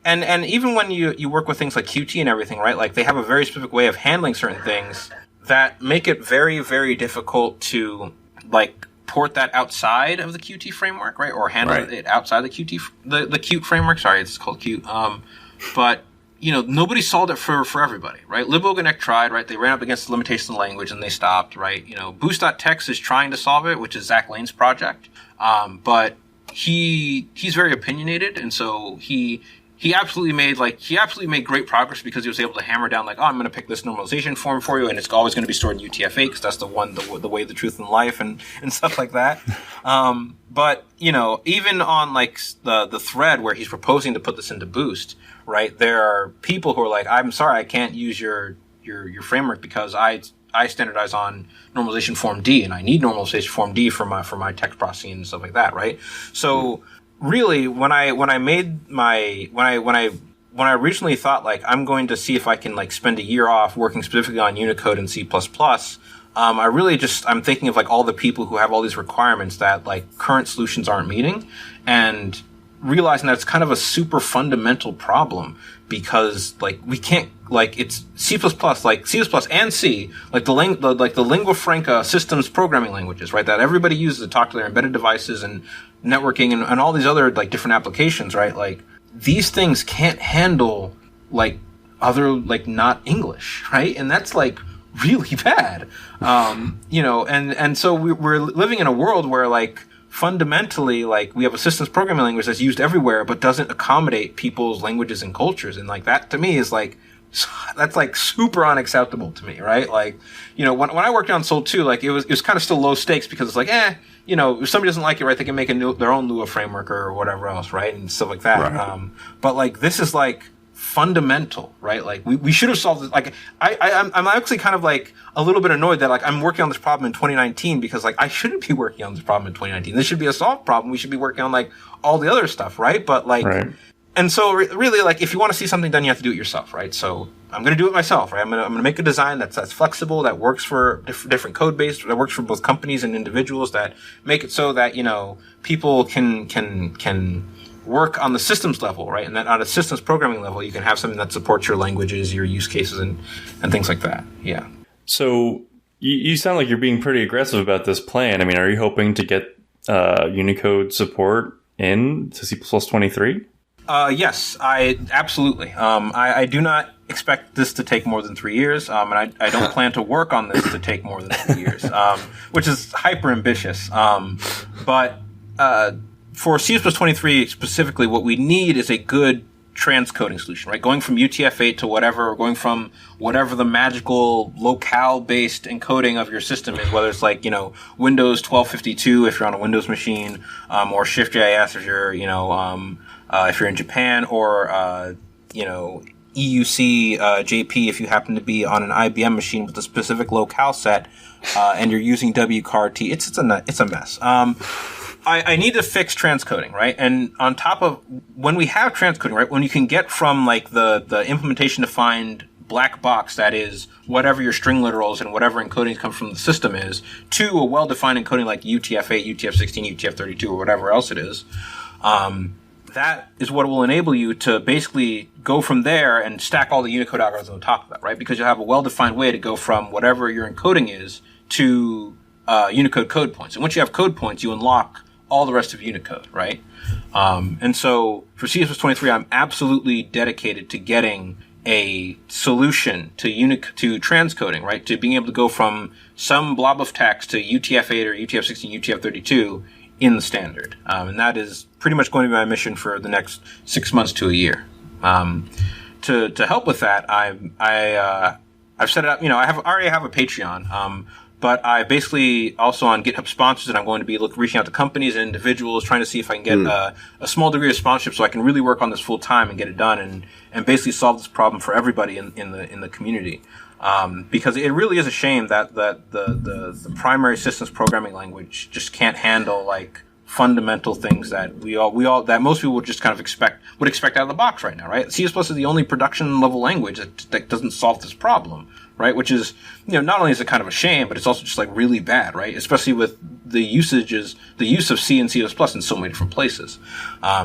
and even when you work with things like Qt and everything, right? Like they have a very specific way of handling certain things that make it very, very difficult to like port that outside of the Qt framework, right? Or handle it outside the Qt, the Qt framework. Sorry, it's called Qt. But nobody solved it for everybody, right? libogonek tried, right? They ran up against the limitation of the language and they stopped, right? Boost.txt is trying to solve it, which is Zach Lane's project. But he's very opinionated, and so he absolutely made great progress because he was able to hammer down like, oh, I'm going to pick this normalization form for you, and it's always going to be stored in UTF-8 because that's the way, the truth, and life, and stuff like that. But even on like the thread where he's proposing to put this into Boost, right? There are people who are like, I'm sorry, I can't use your framework because I standardize on normalization form D, and I need normalization form D for my text processing and stuff like that, right? So really, when I originally thought like I'm going to see if I can like spend a year off working specifically on Unicode and C++, I'm thinking of like all the people who have all these requirements that like current solutions aren't meeting, and realizing that it's kind of a super fundamental problem because like we can't like it's C++, like C++ and C, like the lingua franca systems programming languages, right? That everybody uses to talk to their embedded devices and networking and all these other like different applications, right? Like these things can't handle like other like not English, right? And that's like really bad, and so we're living in a world where like fundamentally, like we have a systems programming language that's used everywhere, but doesn't accommodate people's languages and cultures. And like that to me is like, that's like super unacceptable to me, right? Like, when I worked on Sol 2, like it was kind of still low stakes because it's like, if somebody doesn't like it, right, they can make their own Lua framework or whatever else, right? And stuff like that. Right. But like, this is like fundamental, right? Like we should have solved it. Like I'm actually kind of like a little bit annoyed that like I'm working on this problem in 2019 because like I shouldn't be working on this problem in 2019. This should be a solved problem. We should be working on like all the other stuff, right? But like, and so really like if you want to see something done, you have to do it yourself, right? So I'm going to do it myself, right? I'm going to make a design that's flexible, that works for different code base, that works for both companies and individuals, that make it so that people can work on the systems level, right? And then on a systems programming level, you can have something that supports your languages, your use cases, and things like that. Yeah. So you sound like you're being pretty aggressive about this plan. I mean, are you hoping to get Unicode support in to C++ 23? Yes, absolutely. I do not expect this to take more than 3 years, and I don't plan to work on this to take more than 3 years, which is hyper ambitious. But for C++ 23 specifically, what we need is a good transcoding solution, right? Going from UTF-8 to whatever, or going from whatever the magical locale-based encoding of your system is, whether it's like, Windows 1252 if you're on a Windows machine, or Shift.js if you're, if you're in Japan, or, EUC JP if you happen to be on an IBM machine with a specific locale set, and you're using WCAR-T. It's a mess. I need to fix transcoding, right? And on top of when we have transcoding, right, when you can get from like the implementation defined black box that is whatever your string literals and whatever encoding comes from the system is, to a well-defined encoding like UTF-8, UTF-16, UTF-32, or whatever else it is, that is what will enable you to basically go from there and stack all the Unicode algorithms on top of that, right? Because you'll have a well-defined way to go from whatever your encoding is to Unicode code points. And once you have code points, you unlock all the rest of Unicode, right? And so for C++23, I'm absolutely dedicated to getting a solution to transcoding, right? To being able to go from some blob of text to UTF-8 or UTF-16, UTF-32 in the standard. And that is pretty much going to be my mission for the next 6 months to a year. To help with that, I've set it up, I already have a Patreon, but I basically also on GitHub sponsors, and I'm going to be reaching out to companies and individuals, trying to see if I can get a small degree of sponsorship so I can really work on this full time and get it done and basically solve this problem for everybody in the community. Because it really is a shame that the primary systems programming language just can't handle like fundamental things that we all that most people would just kind of expect out of the box right now, right? C++ is the only production level language that doesn't solve this problem, right? Which is, not only is it kind of a shame, but it's also just like really bad, right? Especially with the use of C and C++ in so many different places.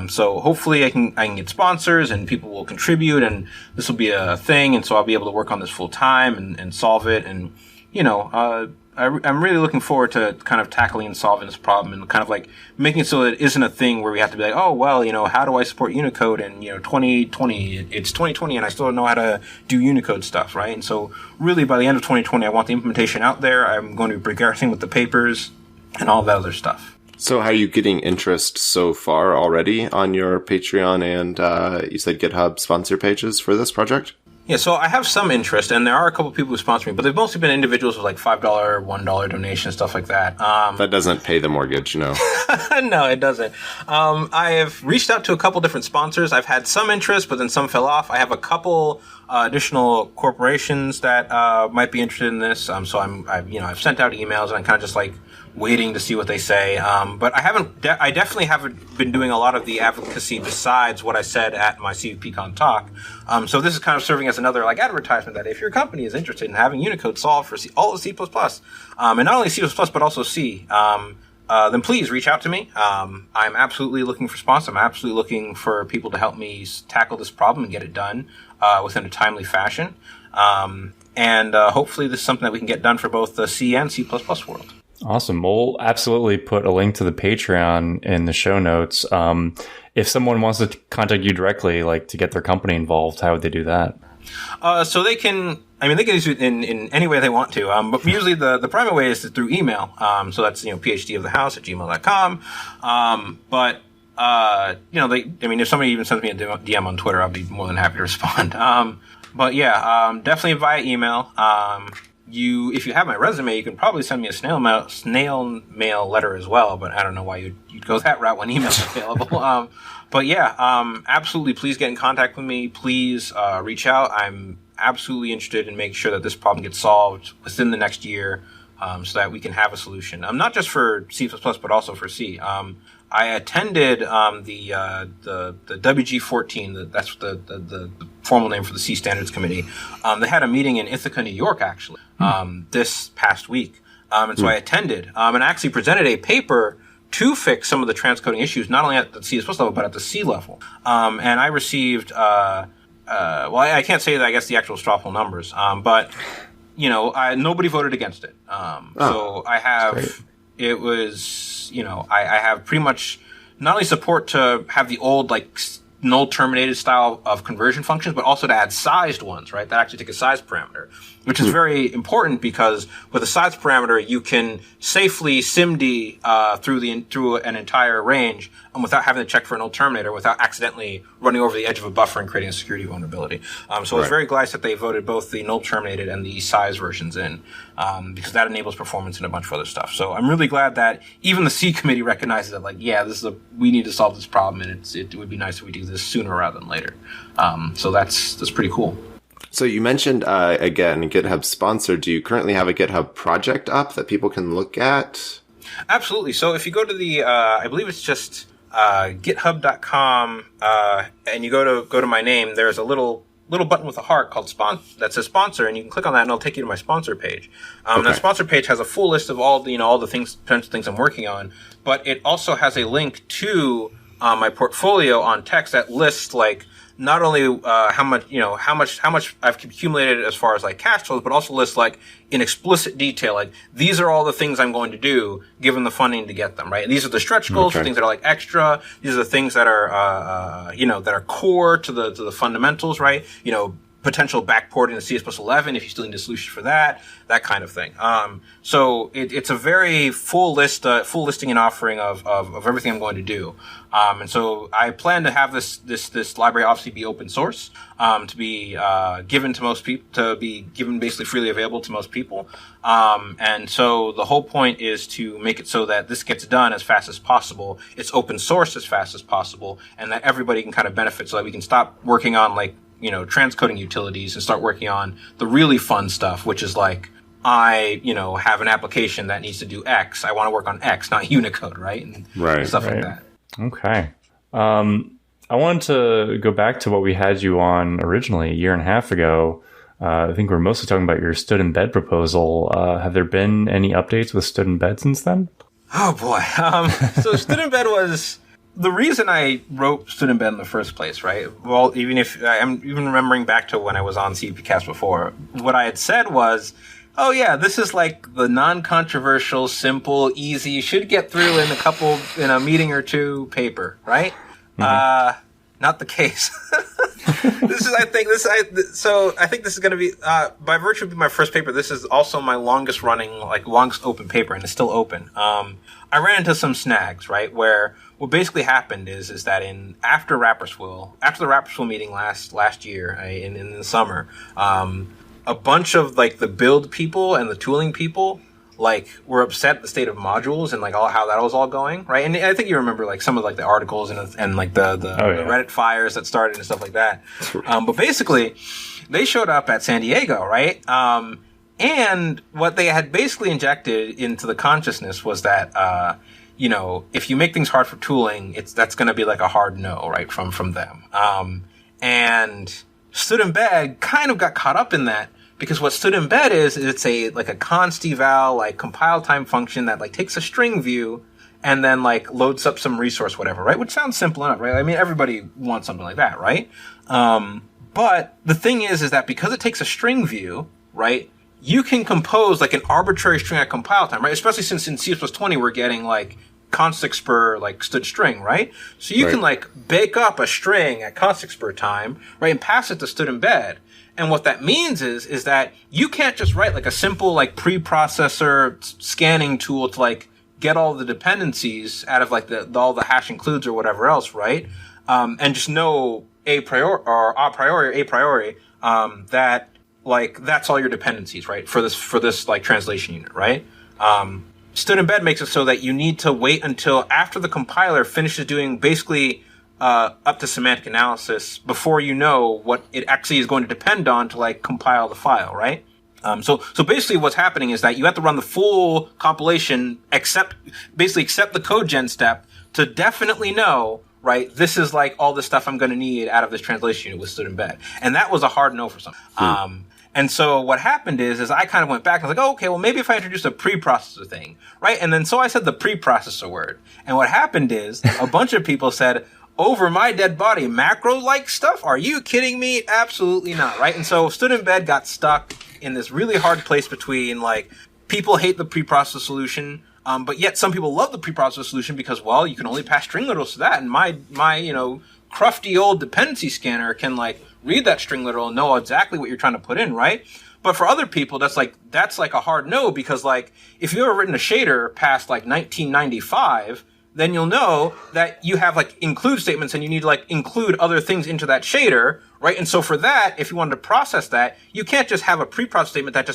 So hopefully I can get sponsors and people will contribute and this will be a thing. And so I'll be able to work on this full time and solve it. And, I'm really looking forward to kind of tackling and solving this problem and kind of like making it so that it isn't a thing where we have to be like, oh, well, how do I support Unicode in, 2020? It's 2020 and I still don't know how to do Unicode stuff, right? And so really by the end of 2020, I want the implementation out there. I'm going to be progressing with the papers and all that other stuff. So how are you getting interest so far already on your Patreon and you said GitHub sponsor pages for this project? Yeah, so I have some interest, and there are a couple of people who sponsor me, but they've mostly been individuals with like $5, $1 donations, stuff like that. That doesn't pay the mortgage, no. No, it doesn't. I have reached out to a couple different sponsors. I've had some interest, but then some fell off. I have a couple additional corporations that might be interested in this. So I've sent out emails, and I'm kind of just like waiting to see what they say. But I definitely haven't been doing a lot of the advocacy besides what I said at my CppCon talk. So this is kind of serving as another like advertisement that if your company is interested in having Unicode solved for all of C++, and not only C++, but also C, then please reach out to me. I'm absolutely looking for sponsors. I'm absolutely looking for people to help me tackle this problem and get it done within a timely fashion. And hopefully this is something that we can get done for both the C and C++ world. Awesome. We'll absolutely put a link to the Patreon in the show notes. If someone wants to contact you directly, like to get their company involved, how would they do that? So they can use it in any way they want to. But usually the primary way is through email. So that's, PhDofthehouse@gmail.com. If somebody even sends me a DM on Twitter, I'll be more than happy to respond. Definitely via email. If you have my resume, you can probably send me a snail mail letter as well, but I don't know why you'd go that route when email's available. Absolutely, please get in contact with me. Please reach out. I'm absolutely interested in making sure that this problem gets solved within the next year, so that we can have a solution. Not just for C++, but also for C. I attended the WG14. That's the formal name for the C Standards Committee. They had a meeting in Ithaca, New York, actually, this past week. And so I attended and actually presented a paper to fix some of the transcoding issues, not only at the C++ level, but at the C level. And I received, I can't say that, I guess, the actual straw poll numbers, but, nobody voted against it. So I have, great. It was, I have pretty much not only support to have the old, like, null terminated style of conversion functions, but also to add sized ones, right? That actually take a size parameter. which is very important because with a size parameter, you can safely SIMD through an entire range without having to check for a null terminator, without accidentally running over the edge of a buffer and creating a security vulnerability. So I was very glad that they voted both the null terminated and the size versions in, because that enables performance and a bunch of other stuff. So I'm really glad that even the C committee recognizes that, like, yeah, we need to solve this problem, and it would be nice if we do this sooner rather than later. So that's pretty cool. So you mentioned, again, GitHub sponsored. Do you currently have a GitHub project up that people can look at? Absolutely. So if you go to the, I believe it's just github.com, and you go to my name, there's a little button with a heart called that says sponsor, and you can click on that and it'll take you to my sponsor page. That sponsor page has a full list of all the potential things I'm working on, but it also has a link to my portfolio on text that lists, like, not only how much I've accumulated as far as like cash flows, but also lists, like, in explicit detail, like, these are all the things I'm going to do given the funding to get them, right? And these are the stretch goals, things that are like extra. These are the things that are that are core to the fundamentals, right? Potential backporting to CS+11 if you still need a solution for that kind of thing. So it's a very full listing and offering of everything I'm going to do. And so I plan to have this library obviously be open source, to be given to most people, to be given basically freely available to most people. And so the whole point is to make it so that this gets done as fast as possible. It's open source as fast as possible, and that everybody can kind of benefit, so that we can stop working on, like, transcoding utilities and start working on the really fun stuff, which is like, I have an application that needs to do X. I want to work on X, not Unicode, right? And stuff like that. Okay. I wanted to go back to what we had you on originally a year and a half ago. I think we're mostly talking about your StandinBed proposal. Have there been any updates with StandinBed since then? Oh boy. So StandinBed was the reason I wrote StandinBed in the first place, right? Well, even if I'm even remembering back to when I was on CppCast before, what I had said was, oh yeah, this is like the non-controversial, simple, easy, should get through in a meeting or two paper, right? Mm-hmm. Not the case. I think this is going to be, by virtue of my first paper, this is also my longest open paper, and it's still open. I ran into some snags, right? Where what basically happened is that after the Rapperswil meeting last year, in the summer, a bunch of, like, the build people and the tooling people, like, were upset at the state of modules and, like, all how that was all going, right? And I think you remember, like, some of, like, the articles and like the Reddit fires that started and stuff like that. But basically, they showed up at San Diego, right? And what they had basically injected into the consciousness was that, if you make things hard for tooling, that's going to be like a hard no, right, from them. And StandinBed kind of got caught up in that, because what StandinBed is it's a const eval, like, compile time function that, like, takes a string view and then, like, loads up some resource, whatever, right? Which sounds simple enough, right? I mean, everybody wants something like that, right? But the thing is that because it takes a string view, right, you can compose, like, an arbitrary string at compile time, right? Especially since in CS+20 we're getting, like, const per, like, stood string, right? So you can, like, bake up a string at const per time, right, and pass it to StandinBed. And what that means is that you can't just write, like, a simple, like, preprocessor scanning tool to, like, get all the dependencies out of, like, all the hash includes or whatever else, right? And just know a priori that, like, that's all your dependencies, right? For this like, translation unit, right? StandinBed makes it so that you need to wait until after the compiler finishes doing basically up to semantic analysis before you know what it actually is going to depend on to, like, compile the file, right? So basically what's happening is that you have to run the full compilation except the code gen step to definitely know, right, this is, like, all the stuff I'm going to need out of this translation unit with StandinBed. And that was a hard no for some. And so what happened is I kind of went back and was like, oh, okay, well, maybe if I introduce a preprocessor thing, right? And then so I said the preprocessor word. And what happened is a bunch of people said, over my dead body, macro-like stuff? Are you kidding me? Absolutely not, right? And so StandinBed got stuck in this really hard place between, like, people hate the preprocessor solution, but yet some people love the preprocessor solution because, well, you can only pass string literals to that, and my crufty old dependency scanner can, like, read that string literal and know exactly what you're trying to put in, right? But for other people, that's like a hard no, because like if you've ever written a shader past like 1995, then you'll know that you have like include statements and you need to like include other things into that shader, right? And so for that, if you wanted to process that, you can't just have a pre-process statement that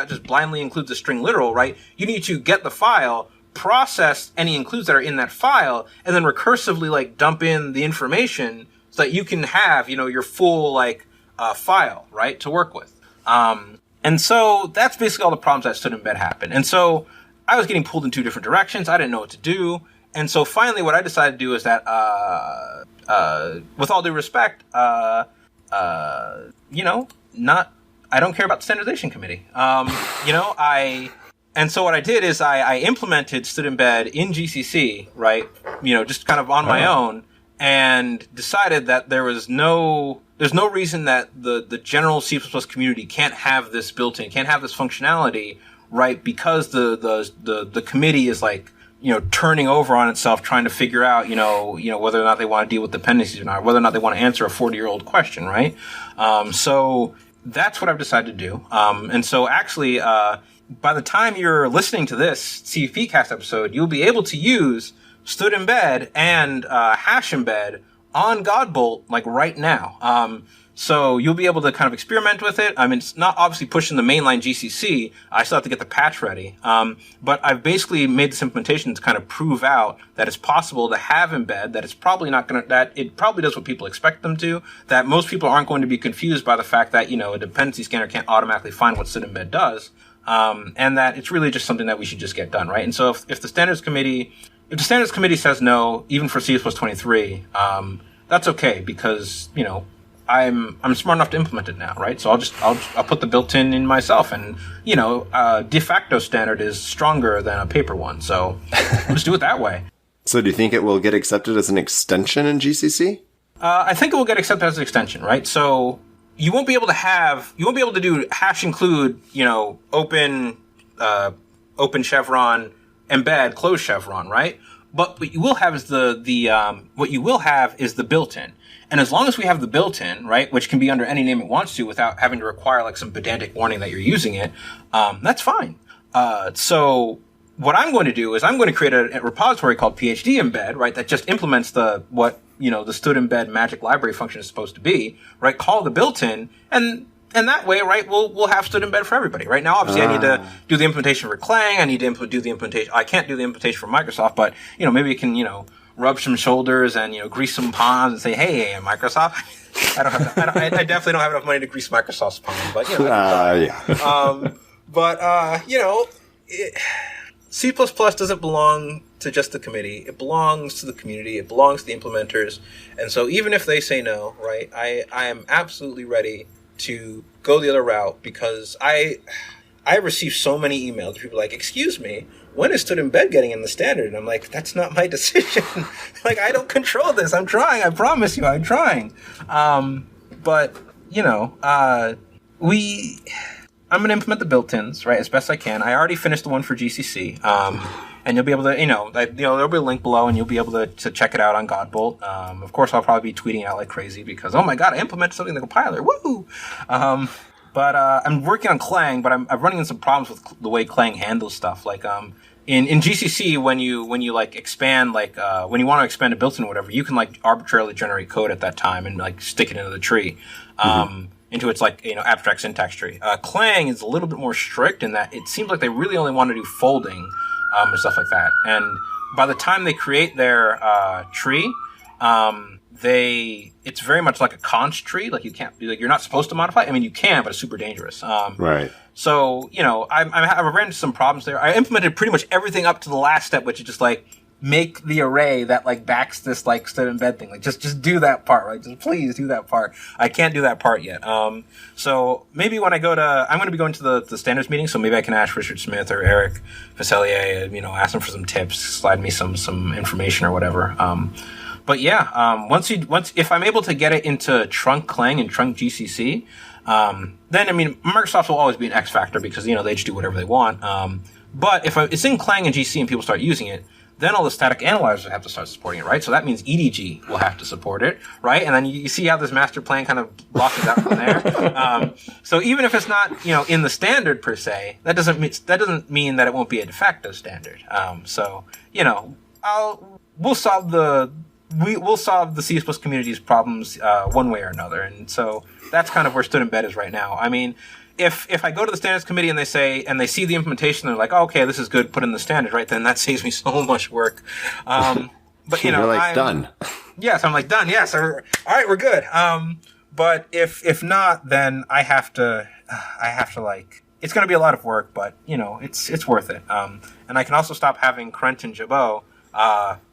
just blindly includes a string literal, right? You need to get the file, process any includes that are in that file, and then recursively like dump in the information so that you can have, your full like file, right, to work with. And so that's basically all the problems that StandinBed happened. And so I was getting pulled in two different directions. I didn't know what to do. And so finally what I decided to do is that, with all due respect, I don't care about the standardization committee. And so what I did is I implemented StandinBed in GCC, right? Just kind of on my own, and decided that there's no reason that the general C++ community can't have this built in, can't have this functionality, right? Because the committee is like, turning over on itself, trying to figure out, whether or not they want to deal with dependencies or not, whether or not they want to answer a 40-year-old question, right? So that's what I've decided to do. And so actually, by the time you're listening to this CppCast episode, you'll be able to use StandinBed and hash embed on Godbolt like right now. So you'll be able to kind of experiment with it. I mean, it's not obviously pushing the mainline GCC. I still have to get the patch ready. But I've basically made this implementation to kind of prove out that it's possible to have embed, that it's probably not going to, that it probably does what people expect them to, that most people aren't going to be confused by the fact that, a dependency scanner can't automatically find what StandinBed does. And that it's really just something that we should just get done, right? And so if the standards committee says no, even for C++23, that's okay, because, I'm smart enough to implement it now, right? So I'll put the built-in in myself, and, de facto standard is stronger than a paper one. So we'll just do it that way. So do you think it will get accepted as an extension in GCC? I think it will get accepted as an extension, right? So you won't be able to do hash include, open chevron, embed, close chevron, right? But what you will have is the built-in. And as long as we have the built-in, right, which can be under any name it wants to without having to require like some pedantic warning that you're using it, that's fine. So what I'm going to do is I'm going to create a repository called PhD embed, right, that just implements the StandinBed magic library function is supposed to be, right, call the built-in, and that way, right, we'll have StandinBed for everybody. Right now, obviously, I need to do the implementation for Clang. I need to do the implementation. I can't do the implementation for Microsoft, but, maybe you can, rub some shoulders and, grease some palms and say, hey, Microsoft. I definitely don't have enough money to grease Microsoft's palm, but, C++ doesn't belong to just the committee. It belongs to the community. It belongs to the implementers. And so even if they say no, right, I am absolutely ready to go the other route, because I received so many emails. People like, excuse me, when is StandinBed getting in the standard? And I'm like, that's not my decision. Like, I don't control this. I'm trying. I promise you, I'm trying. But, I'm going to implement the built-ins, right, as best I can. I already finished the one for GCC. And you'll be able to, there'll be a link below, and you'll be able to check it out on Godbolt. Of course, I'll probably be tweeting out like crazy because, oh my God, I implemented something in the compiler. Woo! But I'm working on Clang, but I'm running into some problems with the way Clang handles stuff. Like, in GCC, when you like expand, like, when you want to expand a built-in or whatever, you can like arbitrarily generate code at that time and like stick it into the tree. Into its like, abstract syntax tree. Clang is a little bit more strict in that it seems like they really only want to do folding, and stuff like that. And by the time they create their, tree, it's very much like a const tree. Like you're not supposed to modify it. I mean, you can, but it's super dangerous. Right. So, I ran into some problems there. I implemented pretty much everything up to the last step, which is just like, make the array that like backs this like StandinBed thing. Like just do that part, right? Just please do that part. I can't do that part yet. So maybe when I'm going to be going to the standards meeting, so maybe I can ask Richard Smith or Eric Facelier, ask them for some tips, slide me some information or whatever. But yeah, if I'm able to get it into trunk Clang and trunk GCC, then Microsoft will always be an X factor because, they just do whatever they want. But if it's in Clang and GCC and people start using it, then all the static analyzers have to start supporting it, right? So that means EDG will have to support it, right? And then you see how this master plan kind of blossoms out from there. So even if it's not, in the standard per se, that doesn't mean that it won't be a de facto standard. We'll solve the C++ community's problems one way or another, and so that's kind of where StandinBed is right now. I mean, if I go to the standards committee and they see the implementation, they're like, oh, okay, this is good, put in the standard, right? Then that saves me so much work. But you're like, done. Yes, I'm like, done. Yes, all right, we're good. But if not, then I have to like, it's going to be a lot of work, but it's worth it. And I can also stop having Krent and Jabot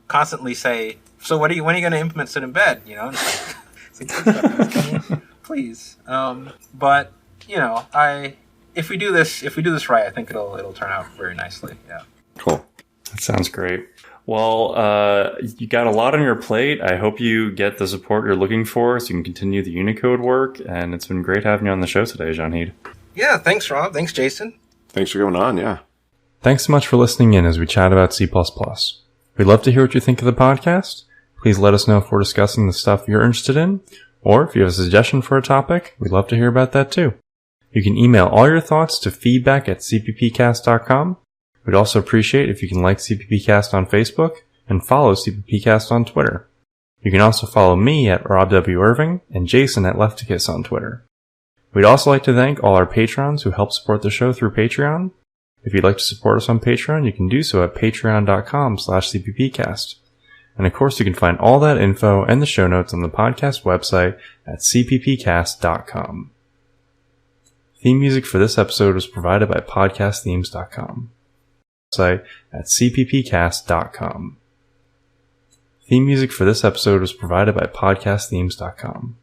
constantly say, so when are you going to implement StandinBed? It's like, please. But if we do this right, I think it'll turn out very nicely. Yeah. Cool. That sounds great. Well, you got a lot on your plate. I hope you get the support you're looking for so you can continue the Unicode work. And it's been great having you on the show today, JeanHeyd. Yeah, thanks, Rob. Thanks, Jason. Thanks for going on, yeah. Thanks so much for listening in as we chat about C++. We'd love to hear what you think of the podcast. Please let us know if we're discussing the stuff you're interested in, or if you have a suggestion for a topic, we'd love to hear about that too. You can email all your thoughts to feedback@cppcast.com. We'd also appreciate if you can like CppCast on Facebook and follow CppCast on Twitter. You can also follow me at Rob W. Irving and Jason at Lefticus on Twitter. We'd also like to thank all our patrons who help support the show through Patreon. If you'd like to support us on Patreon, you can do so at patreon.com/CppCast. And of course, you can find all that info and the show notes on the podcast website at CppCast.com. Theme music for this episode was provided by podcastthemes.com. Site at CppCast.com. Theme music for this episode was provided by podcastthemes.com.